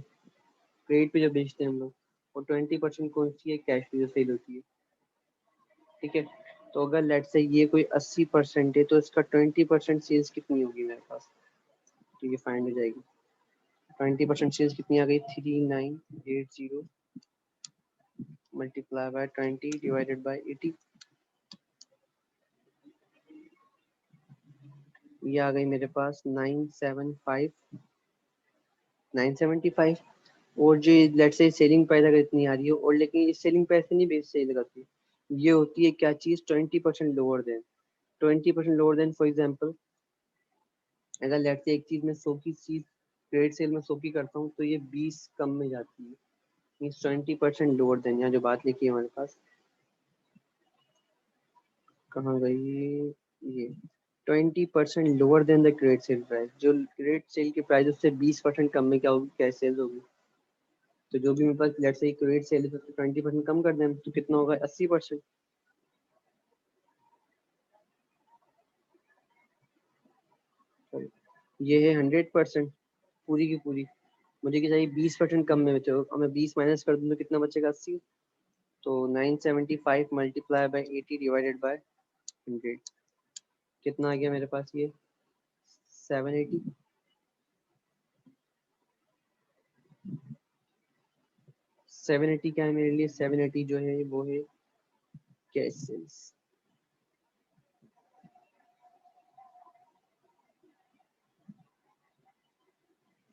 क्रेडिट पे जो बेचते हैं हम लोग। और 20% कौन सी है? कैश पे जो सेल होती है, ठीक है। तो अगर लेट से ये कोई 80% है, तो इसका 20% सेल्स कितनी होगी मेरे पास? तो ये फाइंड हो जाएगी। 20% सेल्स कितनी आ गई? 3980 मल्टीप्लाई बाय 20 डिवाइडेड बाय 80, ये आ गई मेरे पास 975। और जो लेट से सेलिंग प्राइस अगर इतनी आ रही है, और लेकिन इस सेलिंग प्राइस से नहीं बेच सेल करती, ये होती है क्या चीज? 20% lower then, 20% lower then. For example अगर लेट से एक चीज में 100 की चीज क्रेडिट सेल में 100 की करता हूँ, तो ये 20 कम में जाती है, मीन्स 20% लोअर देन। यहाँ जो बात लिखी है हमारे पास, कहाँ गई ये? 20% lower than the credit sale price, जो क्रेडिट सेल की प्राइस उससे 20% कम में क्या होगी? कैश सेल्स होगी। तो जो भी मेरे पास लेट से क्रेडिट सेल है, तो 20% कम कर दें, तो कितना होगा? 80%। ये है 100% पूरी की पूरी। मुझे क्या चाहिए? 20% कम में बचे, और मैं 20 माइनस कर दूँ तो कितना बचेगा? 80। तो 975 मल्टीप्लाई बाई 80 डिवाइडेड बाय 100, कितना आ गया मेरे पास? ये 780। 780 क्या है मेरे लिए? 780 जो है वो है कैश सेल्स।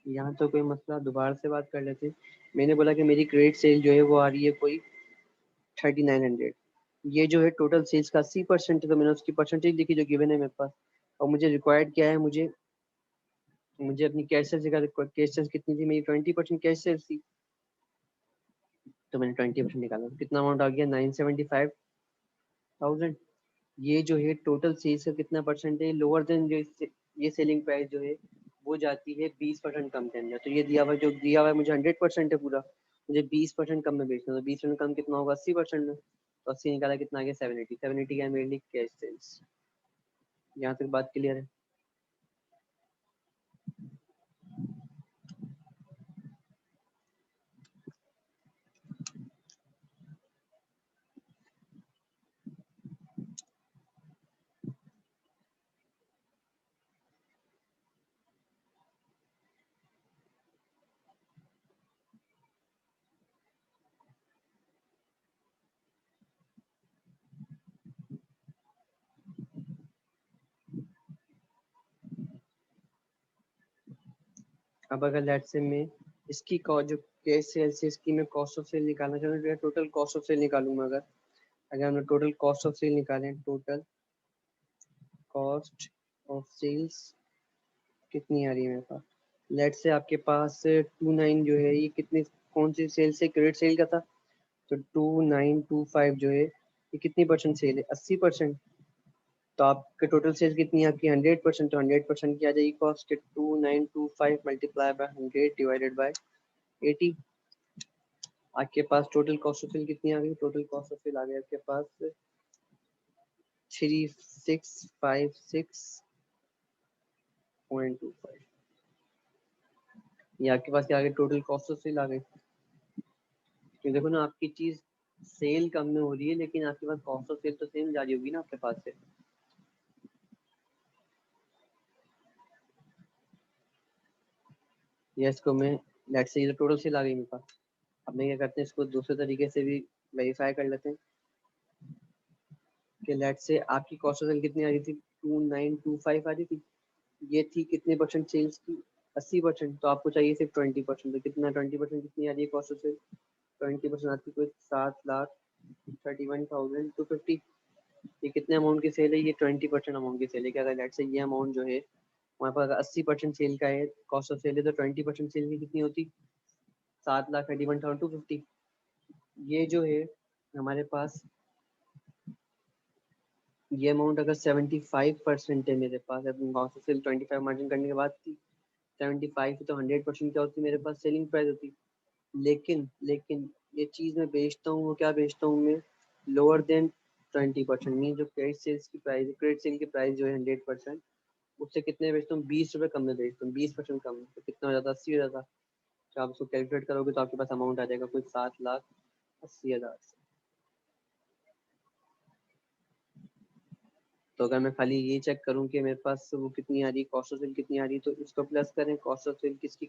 यहाँ तो कोई मसला, दोबारा से बात कर लेते हैं। मैंने बोला कि मेरी क्रेडिट सेल जो है वो आ रही है कोई 3900, ये जो है टोटल सेल्स का 80% है, तो मैंने उसकी परसेंटेज लिखी जो गिवन है मेरे पास। और मुझे रिक्वायर्ड क्या है? मुझे मुझे अपनी कैश सेल्स जगह, कैश सेल्स कितनी थी मेरी? 20% कैश सेल्स थी, तो मैंने 20% निकाला, कितना अमाउंट आ गया? 975,000। ये जो है टोटल सेल्स का कितना परसेंट है? लोअर देन जो ये सेलिंग प्राइस जो है वो जाती है 20% कम के अंदर। तो ये दिया हुआ, जो दिया हुआ है मुझे 100% है पूरा, मुझे 20% कम में बेचना है, तो 20% कम कितना होगा? 80% में। तो 80 निकाला, कितना आ गया? 780। 780 क्या है मेरे लिए? Cash sales. यहाँ तक बात क्लियर है? अब अगर लेट से मैं इसकी जो कैश सेल्स है, इसकी मैं कॉस्ट ऑफ सेल निकालना चाहूँ, तो टोटल कॉस्ट ऑफ सेल निकालूंगा। अगर अगर हमने टोटल कॉस्ट ऑफ सेल निकालें, टोटल कॉस्ट ऑफ सेल्स कितनी आ रही है मेरे पास? लेट से आपके पास 29 जो है, ये कितनी, कौन सी सेल से? क्रेडिट सेल का था। तो 2925 जो है, ये कितनी परसेंट सेल है? 80%। तो आपके टोटल सेल्स कितनी है आपकी? 100%। तो 100% की आ जाएगी cost 2925 multiply by 100 divided by 80। आपके पास टोटल कॉस्ट ऑफ सेल कितनी आ गई? टोटल कॉस्ट ऑफ सेल आ गई आपके पास 3656.25। ये आपके पास क्या आ गई? टोटल कॉस्ट ऑफ सेल आ गई। तो देखो ना, आपकी चीज सेल कम में हो रही है, लेकिन आपके पास कॉस्ट ऑफ सेल तो सेम जा रही होगी ना आपके पास से। ये इसको मैं, लेट से ये टोटल सेल आ गई मेरे पास। अब मैं क्या करते हैं, इसको दूसरे तरीके से भी वेरीफाई कर लेते हैं कि लेट से आपकी कॉस्ट ऑफ सेल कितनी आ रही थी? 2925 आ रही थी। ये थी कितने परसेंट सेल्स की? 80%, तो आपको चाहिए सिर्फ 20%। तो कितना 20% कितनी आ रही है कॉस्ट ऑफ सेल? 20% आती है कोई 7,31,250। ये कितने अमाउंट की सेल है? ये 20% अमाउंट की सेल है। क्या लेट से ये अमाउंट जो है हमारे पास 80% सेल का है, कॉस्ट ऑफ सेल है, तो 20% सेल की कितनी होती? 7,31,250। ये जो है हमारे पास, ये अमाउंट अगर 75% है मेरे पास, कॉस्ट ऑफ सेल 25 मार्जिन करने के बाद थी, 75 तो 100% क्या होती मेरे पास? सेलिंग प्राइस होती। लेकिन लेकिन ये चीज़ मैं बेचता हूँ, वो क्या बेचता हूँ मैं? Lower than 20%। मीन जो क्रेडिट सेल्स की प्राइस, क्रेडिट सेल की प्राइस जो है 100%, उससे कितने बेचता हूँ? 20 रुपये कम में बेचता हूँ, 20% कम। तो कितना हो जाता? 80 हो जाता। तो आप उसको कैलकुलेट करोगे तो आपके पास अमाउंट आ जाएगा कोई 7,80,000। तो अगर मैं खाली ये चेक करूँ कि मेरे पास वो कितनी आ रही है, कॉस्ट ऑफ सेल कितनी आ रही है, तो इसको प्लस करें। कॉस्ट ऑफ सेल किसकी,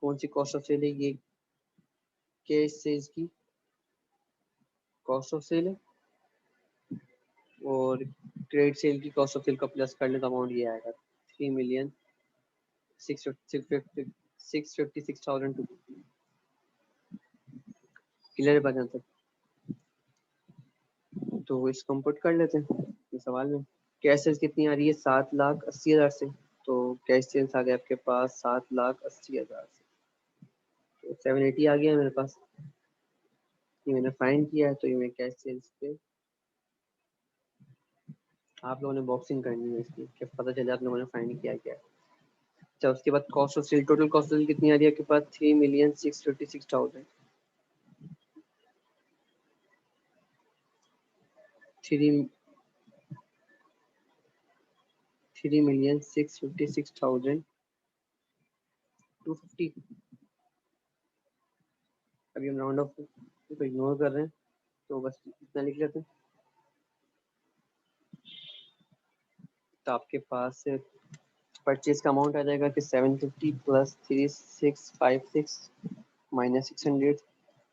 कौन सी कॉस्ट ऑफ सेल है? ये कैश सेल्स की कॉस्ट ऑफ सेल है, और क्रेडिट सेल की कॉस्ट ऑफ सेल का प्लस कर ले तो अमाउंट ये आएगा 3,656,250। क्लियर है बात यहाँ तक? तो इसको हम पुट कर लेते हैं इस सवाल में। कैश सेल्स कितनी आ रही है? 7,80,000 से। तो कैश सेल्स आ गया आपके पास 7,80,000 से, तो 780 आ गया मेरे पास। ये मैंने फाइंड किया है, तो ये मैं कैश सेल्स पे, आप लोगों ने बॉक्सिंग करनी है इसकी, क्या पता चले आप लोगों ने फाइंड किया क्या है। अच्छा, उसके बाद cost of sale, total cost of sale कितनी आ रही है आपके पास? 3,656,000। 3,656,250। अभी हम राउंड ऑफ को इग्नोर कर रहे हैं, तो बस इतना लिख लेते हैं। तो आपके पास परचेज का अमाउंट आ जाएगा कि 750 प्लस 3,656 माइनस 600,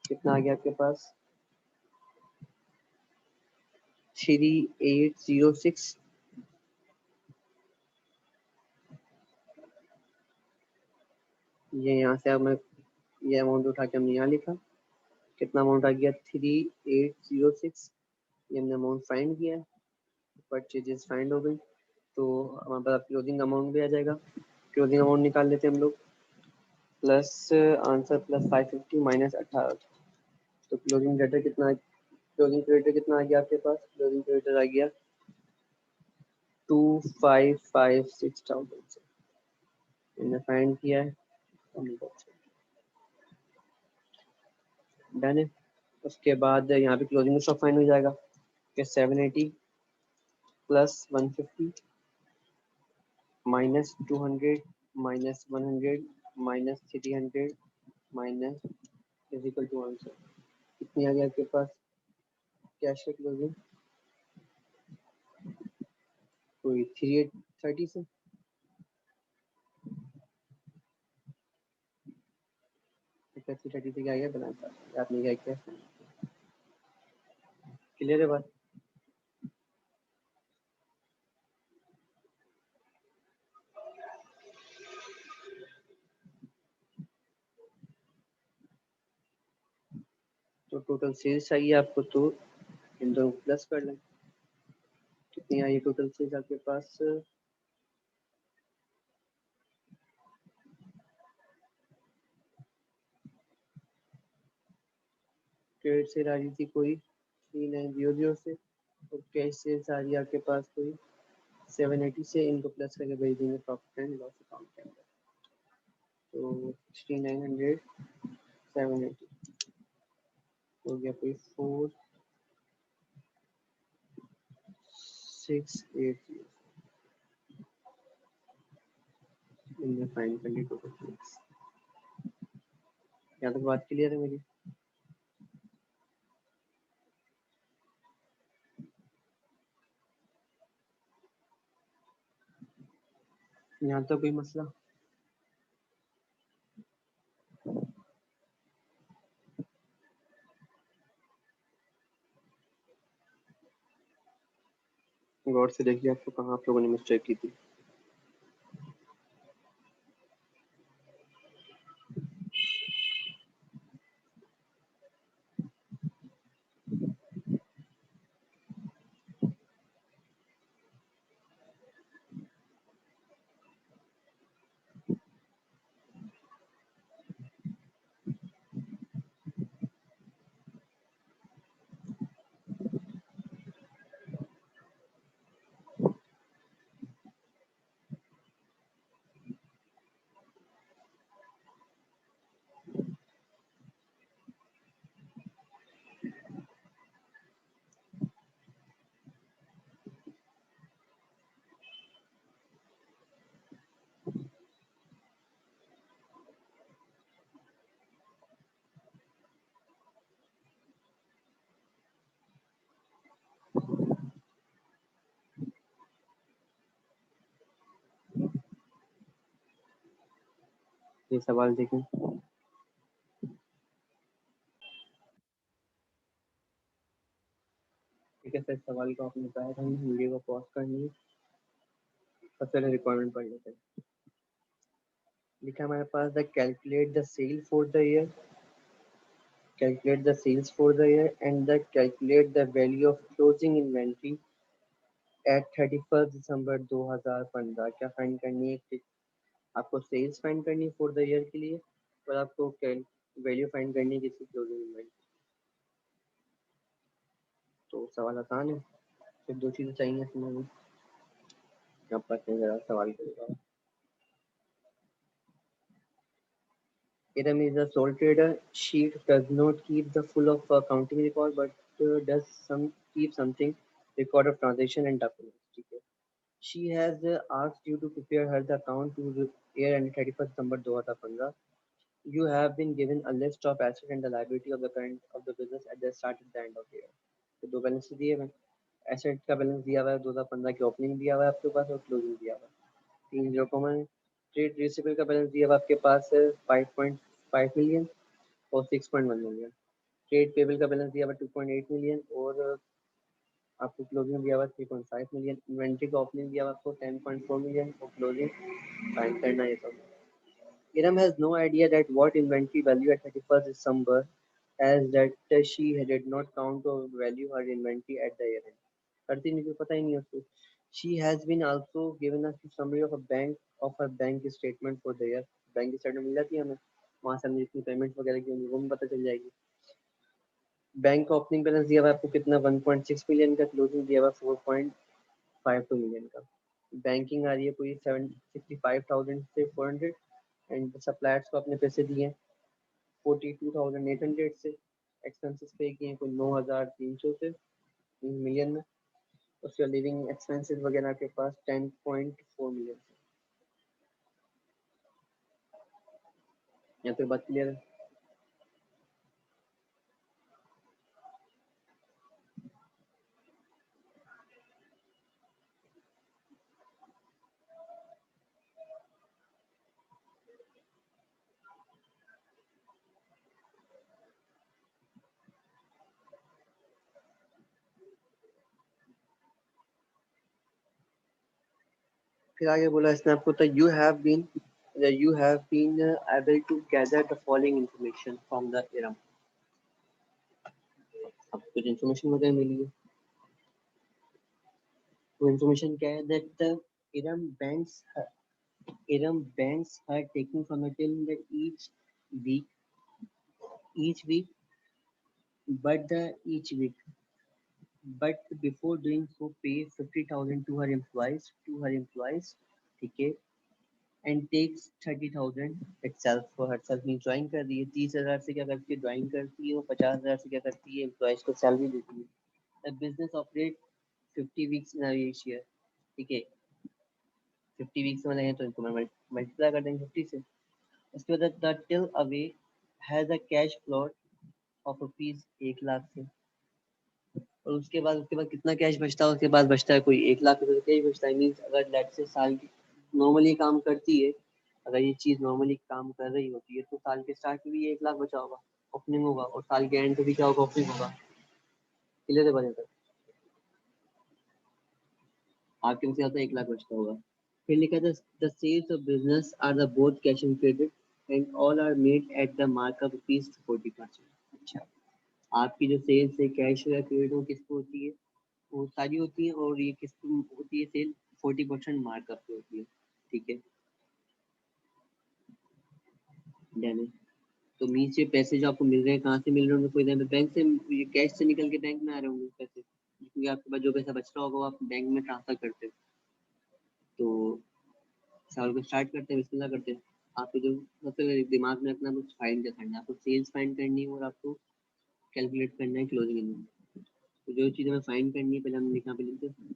कितना आ गया आपके पास? 3,806। ये यहाँ से अब मैं ये अमाउंट उठा के हमने यहाँ लिखा, कितना अमाउंट आ गया? 3,806। ये हमने अमाउंट फाइंड किया है, परचेजेस फाइंड हो गई। तो हमारे पास क्लोजिंग अमाउंट भी आ जाएगा। क्लोजिंग अमाउंट निकाल लेते हैं हम लोग। Plus answer plus 550 minus 18। तो क्लोजिंग डेटर कितना, क्लोजिंग क्रेडिटर कितना आ गया आपके पास? क्लोजिंग क्रेडिटर आ गया 2,556,000 से। मैंने फाइंड किया है, डन है। उसके बाद यहाँ पे क्लोजिंग स्टॉक फाइंड हो जाएगा कि 780 plus 150 minus 200 minus 100 minus 300 minus is equal to answer. कितनी आ गया आपके पास कैश का क्लोजिंग? कोई 3,830 से, 330 से क्या आ गया? बनाता याद नहीं गया क्या। क्लियर है बात? तो टोटल सेल्स चाहिए आपको, तो इन दोनों को प्लस कर लें। कितनी आई टोटल सेल्स आपके पास? क्रेडिट सेल आ रही थी कोई 3,900 से, और कैश सेल्स आ रही है आपके पास कोई 780 से। इनको प्लस करके भेज देंगे प्रॉफिट एंड लॉस अकाउंट के अंदर। तो 6,900 780 हो गया कोई 4,680। इनमें फाइंड कर ली टोटल सेल्स। यहाँ तक बात क्लियर है मेरी? यहाँ तो कोई मसला? गौर से देखिए आपको कहाँ आप लोगों ने मिस्टेक की थी। ये सवाल देखें। ठीक है सर, सवाल को आपने बताया था, हमें वीडियो को पॉज करनी है। सबसे पहले रिक्वायरमेंट पढ़ लेते हैं। लिखा है हमारे पास the calculate the sale for the year, calculate the sales for the year and the calculate the value of closing inventory at 31st December 2015। क्या फाइंड करनी है कि आपको सेल्स फाइंड करनी है फॉर द ईयर के लिए, और आपको वैल्यू फाइंड करनी है किसी क्लोजिंग इन्वेंटरी। तो सवाल आसान है, सिर्फ दो चीज़ें चाहिए इसमें हमें। यहाँ पर जरा सवाल करेगा। Iram is a sole trader. She does not keep the full of accounting record, but does some keep something record of transaction and documents. ठीक है। She has asked you to prepare her the account to the year ended 31st December 2015. You have been given a list of assets and the liability of the current of the business at the start and the end of the year. तो दो balance दिए हुए हैं। Asset का balance दिया हुआ है 2015 की ओपनिंग दिया हुआ है आपके पास, और क्लोजिंग दिया हुआ है। तीन जो कॉमन ट्रेड रिसीवेबल का बैलेंस दिया हुआ आपके पास है 5.5 मिलियन और 6.1 मिलियन। ट्रेड पेबल का बैलेंस दिया हुआ 2.8 मिलियन और आपको क्लोजिंग दिया हुआ 3.5 मिलियन। इन्वेंट्री का ओपनिंग दिया हुआ आपको 10.4 मिलियन और क्लोजिंग फाइंड करना है सब। Iram has no idea that what inventory value at 31st December, as that she did not count or value her inventory at the year end। करती नहीं, पता ही नहीं उसको। She has been also given us a summary of her bank statement for the year। Bank की statement मिल जाती है हमें, वहाँ से हमने जितनी पेमेंट वगैरह की होंगी वो भी पता चल जाएगी। बैंक का ओपनिंग बैलेंस दिया हुआ है आपको कितना 1.6 मिलियन का, क्लोजिंग दिया हुआ 4.52 मिलियन का। बैंकिंग आ रही है कोई 765,000 से 400, एंड सप्लायर्स को अपने पैसे दिए हैं 42,800 से। एक्सपेंसेस पे किए हैं कोई 9,300 से मिलियन में। उसके लिविंग एक्सपेंसेस वगैरह के पास 10.4 मिलियन। यहाँ पे बात क्लियर है। फिर आगे बोला इसने आपको, तो you have been able to gather the following information from the Iram। अब कुछ इन्फॉर्मेशन वगैरह मिली है। वो इन्फॉर्मेशन क्या है, that the Iram banks Iram banks are taking from the till that week each week each week, but before doing so pay 50,000 to her employees। ठीक है। And takes 30,000 itself for herself। Mean join कर रही है 30,000 से, क्या करती है join करती है, वो 50,000 से क्या करती है एम्प्लॉयज को सैलरी देती है। Business operate 50 weeks in each year. ठीक है। 50 वीक्स में लगे तो इनको मैं मल्टीप्लाई कर देंगे 50 से। उसके बाद the till away has a cash float of rupees 1 lakh से। और उसके बाद कितना कैश बचता है, उसके बाद बचता है कोई 1 लाख रुपये कैश बचता है। मीन्स अगर लेट से साल की नॉर्मली काम करती है, अगर ये चीज नॉर्मली काम कर रही होती है तो साल के स्टार्ट में भी 1 लाख बचा होगा, ओपनिंग होगा, और साल के एंड पे भी क्या होगा, ओपनिंग होगा। क्लियर है बने तक? आपके पास आता 1 लाख बचता होगा। फिर लिखा था the sales of business are the both cash and credit and all are made at the markup rupees 40%। अच्छा, आपकी जो सेल्स है कैश या क्रेडिट वो किसको होती है, वो सारी होती है, और ये किसको होती है सेल 40% मार्कअप पे होती है। ठीक है। डन है। तो नीचे पैसे जो आपको मिल रहे हैं कहाँ से मिल रहे होंगे, कोई बैंक से, ये कैश से निकल के बैंक में आ रहे होंगे पैसे, क्योंकि आपके पास जो पैसा बच रहा होगा वो आप बैंक में ट्रांसफर करते हो। तो सवाल को स्टार्ट करते हैं, बिस्मिल्लाह करते हैं। आपको जो सबसे दिमाग में रखना है कुछ फाइंड क्या करना है, आपको सेल्स फाइंड करनी है और आपको कैलकुलेट करना है क्लोजिंग इन्वेंटरी। तो जो चीज़ हमें फाइंड करनी है पहले हम लिखना पे लिखते हैं।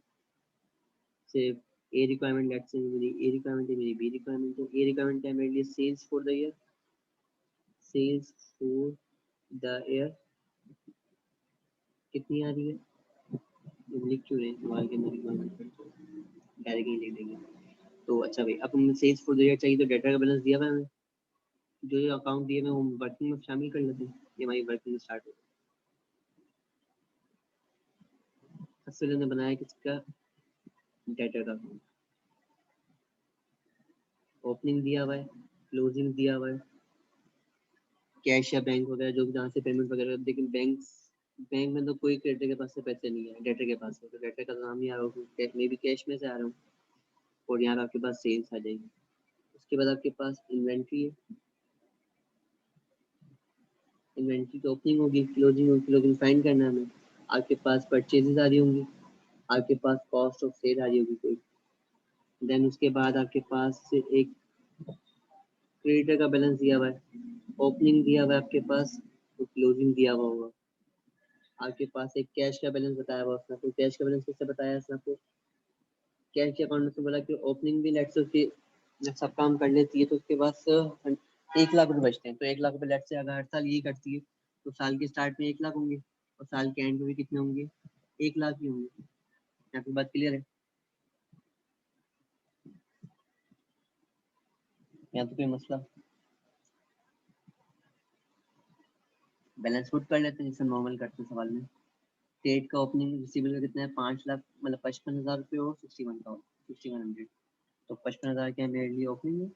से ए रिक्वायरमेंट, लेट्स से मेरी ए रिक्वायरमेंट है, मेरी बी रिक्वायरमेंट है। ए रिक्वायरमेंट है मेरे लिए sales for the year, sales for the year कितनी आ रही है, लिख क्यों रहे हैं सवाल के अंदर रिक्वायरमेंट, डायरेक्टली लिख देंगे। तो अच्छा भाई, अब हमें सेल्स फॉर द ईयर चाहिए, तो डेटा का बैलेंस दिया हुआ है हमें जो ये अकाउंट दिए मैं वो वर्किंग में शामिल कर लेते हैं, ये हमारी वर्किंग स्टार्ट हो। सबसे पहले बनाया किसका, डेटर का अकाउंट। ओपनिंग दिया हुआ है, क्लोजिंग दिया हुआ है, कैश या बैंक वगैरह जो जहाँ से पेमेंट वगैरह, लेकिन बैंक में तो कोई क्रेडिटर के पास से पैसे नहीं है, डेटर के पास है, तो डेटर का नाम ही आ रहा हूँ, मे भी कैश में से आ रहा हूँ, और यहाँ आपके पास सेल्स आ जाएगी। उसके बाद आपके पास इन्वेंट्री है, इन्वेंट्री की ओपनिंग होगी, क्लोजिंग होगी, क्लोजिंग फाइंड करना है हमें। आपके पास परचेजेस आ रही होंगी, आपके पास कॉस्ट ऑफ सेल आ रही होगी कोई, देन उसके बाद आपके पास एक क्रेडिटर का बैलेंस दिया हुआ है, ओपनिंग दिया हुआ है आपके पास, तो क्लोजिंग दिया हुआ होगा। आपके पास एक कैश का बैलेंस बताया हुआ उसने, तो कैश का बैलेंस किससे बताया इसने आपको, कैश के अकाउंट में से बोला कि ओपनिंग भी लेट से उसकी जब सब काम कर लेती है तो उसके पास 1 लाख रुपए बचते हैं, तो 1 लाख रुपए लेट से अगर हर साल यही करती है तो साल के स्टार्ट में 1 लाख होंगे, और साल के एंड में भी कितने होंगे, 1 लाख ही होंगे। यहाँ पे बात क्लियर है, यहाँ तो कोई मसला। बैलेंस फुट कर लेते हैं जैसे नॉर्मल करते हैं सवाल में। स्टेट का ओपनिंग रिसीवेबल का कितना है, 5 लाख, मतलब 55,000 रुपये और 61,000 तो 55,000 क्या मेरे लिए ओपनिंग है,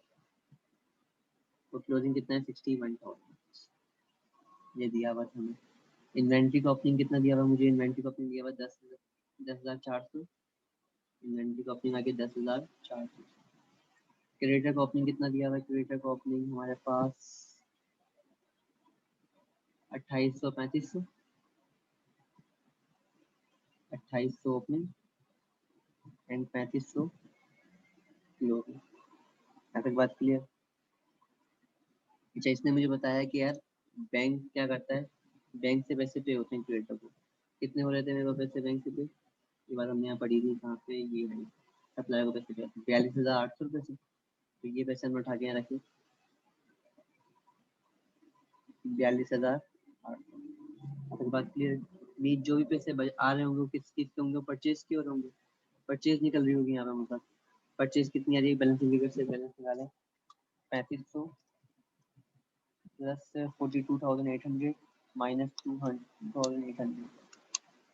तो क्लोजिंग कितना है, 61,000 ये दिया हुआ था हमें। इन्वेंट्री का ओपनिंग कितना दिया हुआ मुझे, इन्वेंट्री का ओपनिंग दिया हुआ 10,400, इन्वेंट्री का ओपनिंग आगे 10,400। क्रेडिटर का ओपनिंग कितना दिया हुआ है, क्रेडिटर का ओपनिंग हमारे पास 2800 3500, 2800 ओपनिंग एंड 3500 क्लोजिंग। यहाँ तक बात क्लियर। अच्छा, इसने मुझे बताया कि यार बैंक क्या करता है, बैंक से पैसे पे होते हैं क्रेडिटर को, कितने हो रहे थे मेरे पैसे बैंक से पे, ये बात हमने यहाँ पढ़ी थी कहाँ पे, ये है सप्लाई को पैसे पे 42,800 रुपये से, तो ये पैसे हमने उठा के यहाँ रखे 42,800। तो बात क्लियर है। मीन जो भी पैसे आ रहे होंगे वो किस चीज़ के होंगे, परचेज के हो रहे होंगे, परचेज निकल रही होगी यहाँ पे मतलब। परचेज कितनी आ रही है, बैलेंस इंडिकेटर से बैलेंस निकालें, 3500 प्लस 42,800 माइनस 2,800,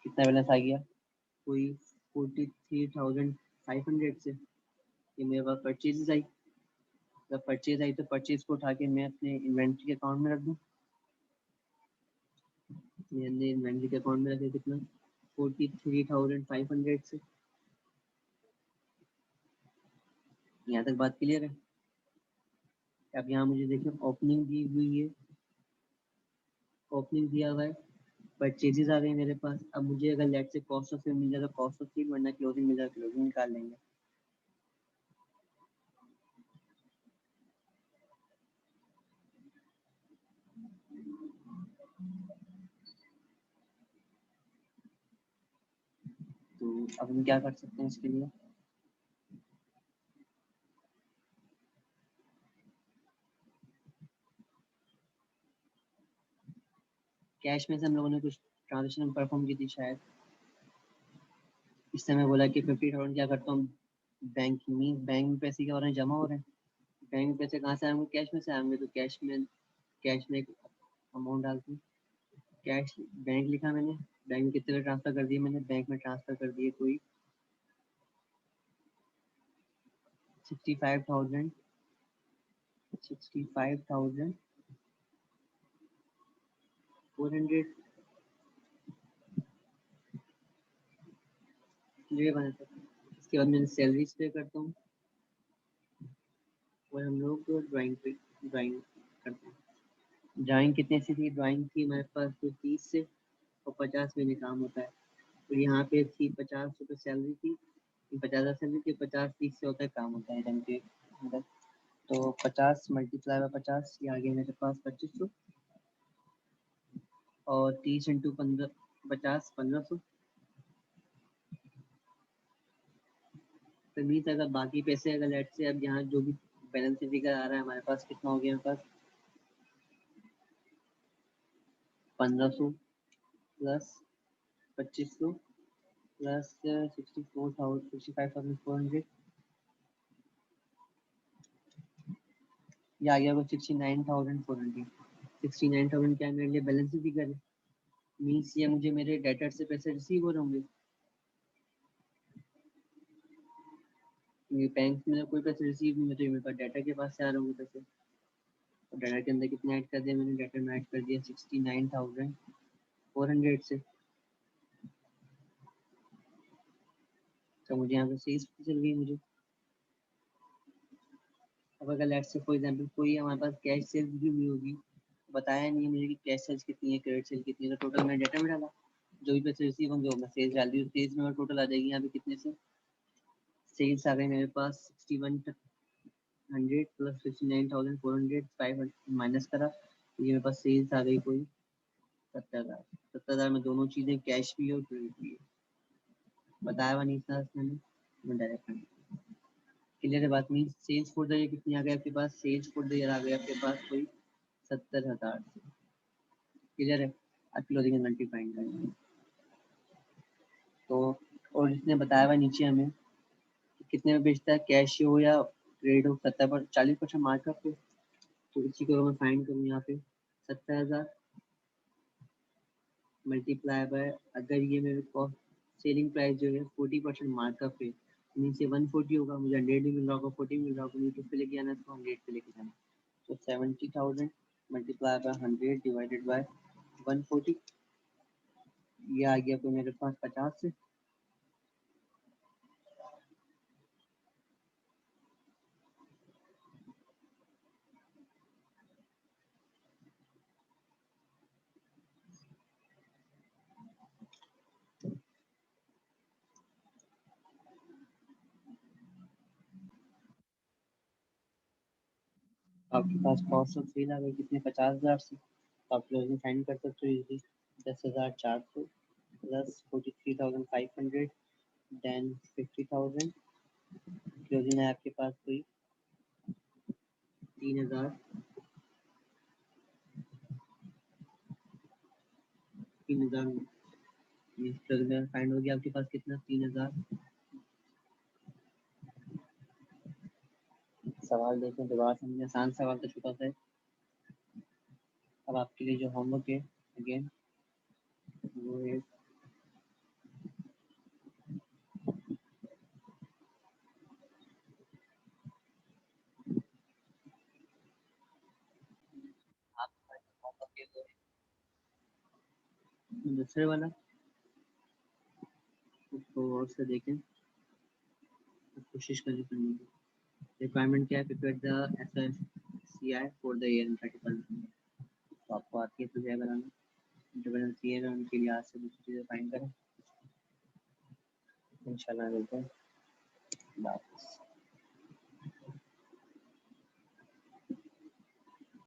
कितना बैलेंस आ गया, कोई 43,500 से। ये मेरे पास परचेज आई, जब परचेज आई तो परचेज को उठा के मैं अपने इन्वेंट्री के अकाउंट में रख दूँ। मैंने इन्वेंट्री के अकाउंट में रखे कितना, 43,500 से। यहाँ तक बात क्लियर है। अब यहाँ मुझे देखिए ओपनिंग दी हुई है, ओपनिंग दिया हुआ है, परचेजेस आ गए मेरे पास। अब मुझे अगर लेट से कॉस्ट ऑफ सेल मिल जाए तो कॉस्ट ऑफ सेल, वरना क्लोजिंग मिल जाए क्लोजिंग निकाल लेंगे। तो अब हम क्या कर सकते हैं इसके लिए, कैश में से हम लोगों ने कुछ ट्रांजेक्शन परफॉर्म की थी शायद, इस समय बोला कि 50,000 क्या करता हूँ, बैंक में पैसे क्या हो रहे हैं, जमा हो रहे हैं। बैंक में पैसे कहाँ से आएंगे, कैश में से आएंगे, तो कैश में एक अमाउंट डालती हूँ, कैश बैंक लिखा मैंने, बैंक में कितने ट्रांसफर कर दिए मैंने, बैंक में ट्रांसफर कर दिए कोई 65,000, 65,400 ये बना था। इसके बाद मैंने सैलरीज पे करता हूँ, और हम लोग ड्राइंग करते हैं। ड्राइंग कितने से थी, ड्राइंग थी हमारे पास तो 30 से, और 50 महीने काम होता है। और यहाँ पे थी 50 रुपये सैलरी थी, 50,000 सैलरी थी, 50 30 से होता है काम होता है रंग के अंदर। तो 50 मल्टीप्लाई बाय 50, ये आ गया मेरे पास 2500, और 30 इंटू 15 50 1500। तो मीन्स अगर बाकी पैसे अगर लेट से अब यहाँ जो भी बैलेंस फिगर आ रहा है हमारे पास, कितना हो गया हमारे पास 1500 प्लस 2500 प्लस 65,400, ये आ गया 69,400। 69,000 क्या मेरे लिए बैलेंस भी करे, मीन्स ये मुझे मेरे डेटर से पैसे रिसीव हो रहे होंगे। बैंक में कोई पैसे रिसीव नहीं होते, मेरे पास डाटा के पास से आ रहे होंगे पैसे। तो डाटा के अंदर कितना ऐड कर दिया मैंने, डाटा में ऐड कर दिया 69,400 से। तो मुझे यहाँ पे सेल्स चल गई मुझे। अब अगर लेट्स से फॉर एग्जांपल कोई हमारे पास कैश सेल्स भी हुई होगी, बताया नहीं है मुझे कि कैश सेल्स कितनी है, क्रेडिट सेल कितनी है, तो टोटल मैंने डाटा में डाला, जो भी पैसे रिसीव होंगे वो मैं सेल्स डाल दी, सेल्स में टोटल आ जाएगी यहाँ पे कितने से, सेल्स आ गई मेरे पास 6100 प्लस 69,400, 500 माइनस करा तो ये मेरे पास सेल्स आ गई कोई 70,000। 70,000 में दोनों चीज़ें कैश भी है और क्रेडिट भी है, बताया हुआ नहीं था मैंने, मैं डायरेक्ट क्लियर है बात। नहीं, सेल्स फॉर द ईयर कितनी आ गई आपके पास, सेल्स फॉर द ईयर आ गई आपके पास कोई 70,000 से। क्लियर है, अब क्लोजिंग एंड मल्टीप्लाइंग करेंगे तो, और इसने बताया हुआ नीचे हमें कि कितने में बेचता है, कैश हो या क्रेडिट हो, 40% मार्कअप पे। तो इसी को मैं फाइंड करूँ यहाँ पे 70,000 मल्टीप्लाई बाय, अगर ये मेरे को सेलिंग प्राइस जो है 40% मार्कअप पे, नीचे 140 होगा, मुझे 100 भी मिल रहा होगा, 40 मिल रहा होगा, मुझे पे लेके आना है तो 100 पे लेके जाना। तो 70,000 मल्टीप्लाई बाय 100 डिवाइडेड बाय 140, ये आ गया कोई मेरे पास 50 से। आपके पास कॉस्ट ऑफ सेल आ गई कितने, 50,000 से। तो आप क्लोजिंग फाइंड कर सकते हो इजीली, 10,400 प्लस 43,500 देन 50,000, क्लोजिंग है आपके पास कोई 3,000। 3,000 क्लोजिंग फाइंड हो गया आपके पास कितना, 3,000। सवाल देखें दोबारा समझे, आसान सवाल तो छोटा सा है। अब आपके लिए जो होमवर्क है अगेन वो है, दूसरे वाला उसको और से देखें, कोशिश करें करने की। रिक्वायरमेंट क्या है, prepare the SFCI for the year 30%। तो आपको आती है तो क्या कराना, जो सी है उनके लिए आज से दूसरी चीज़ें फाइंड करें। इंशाल्लाह मिलते हैं, बाय।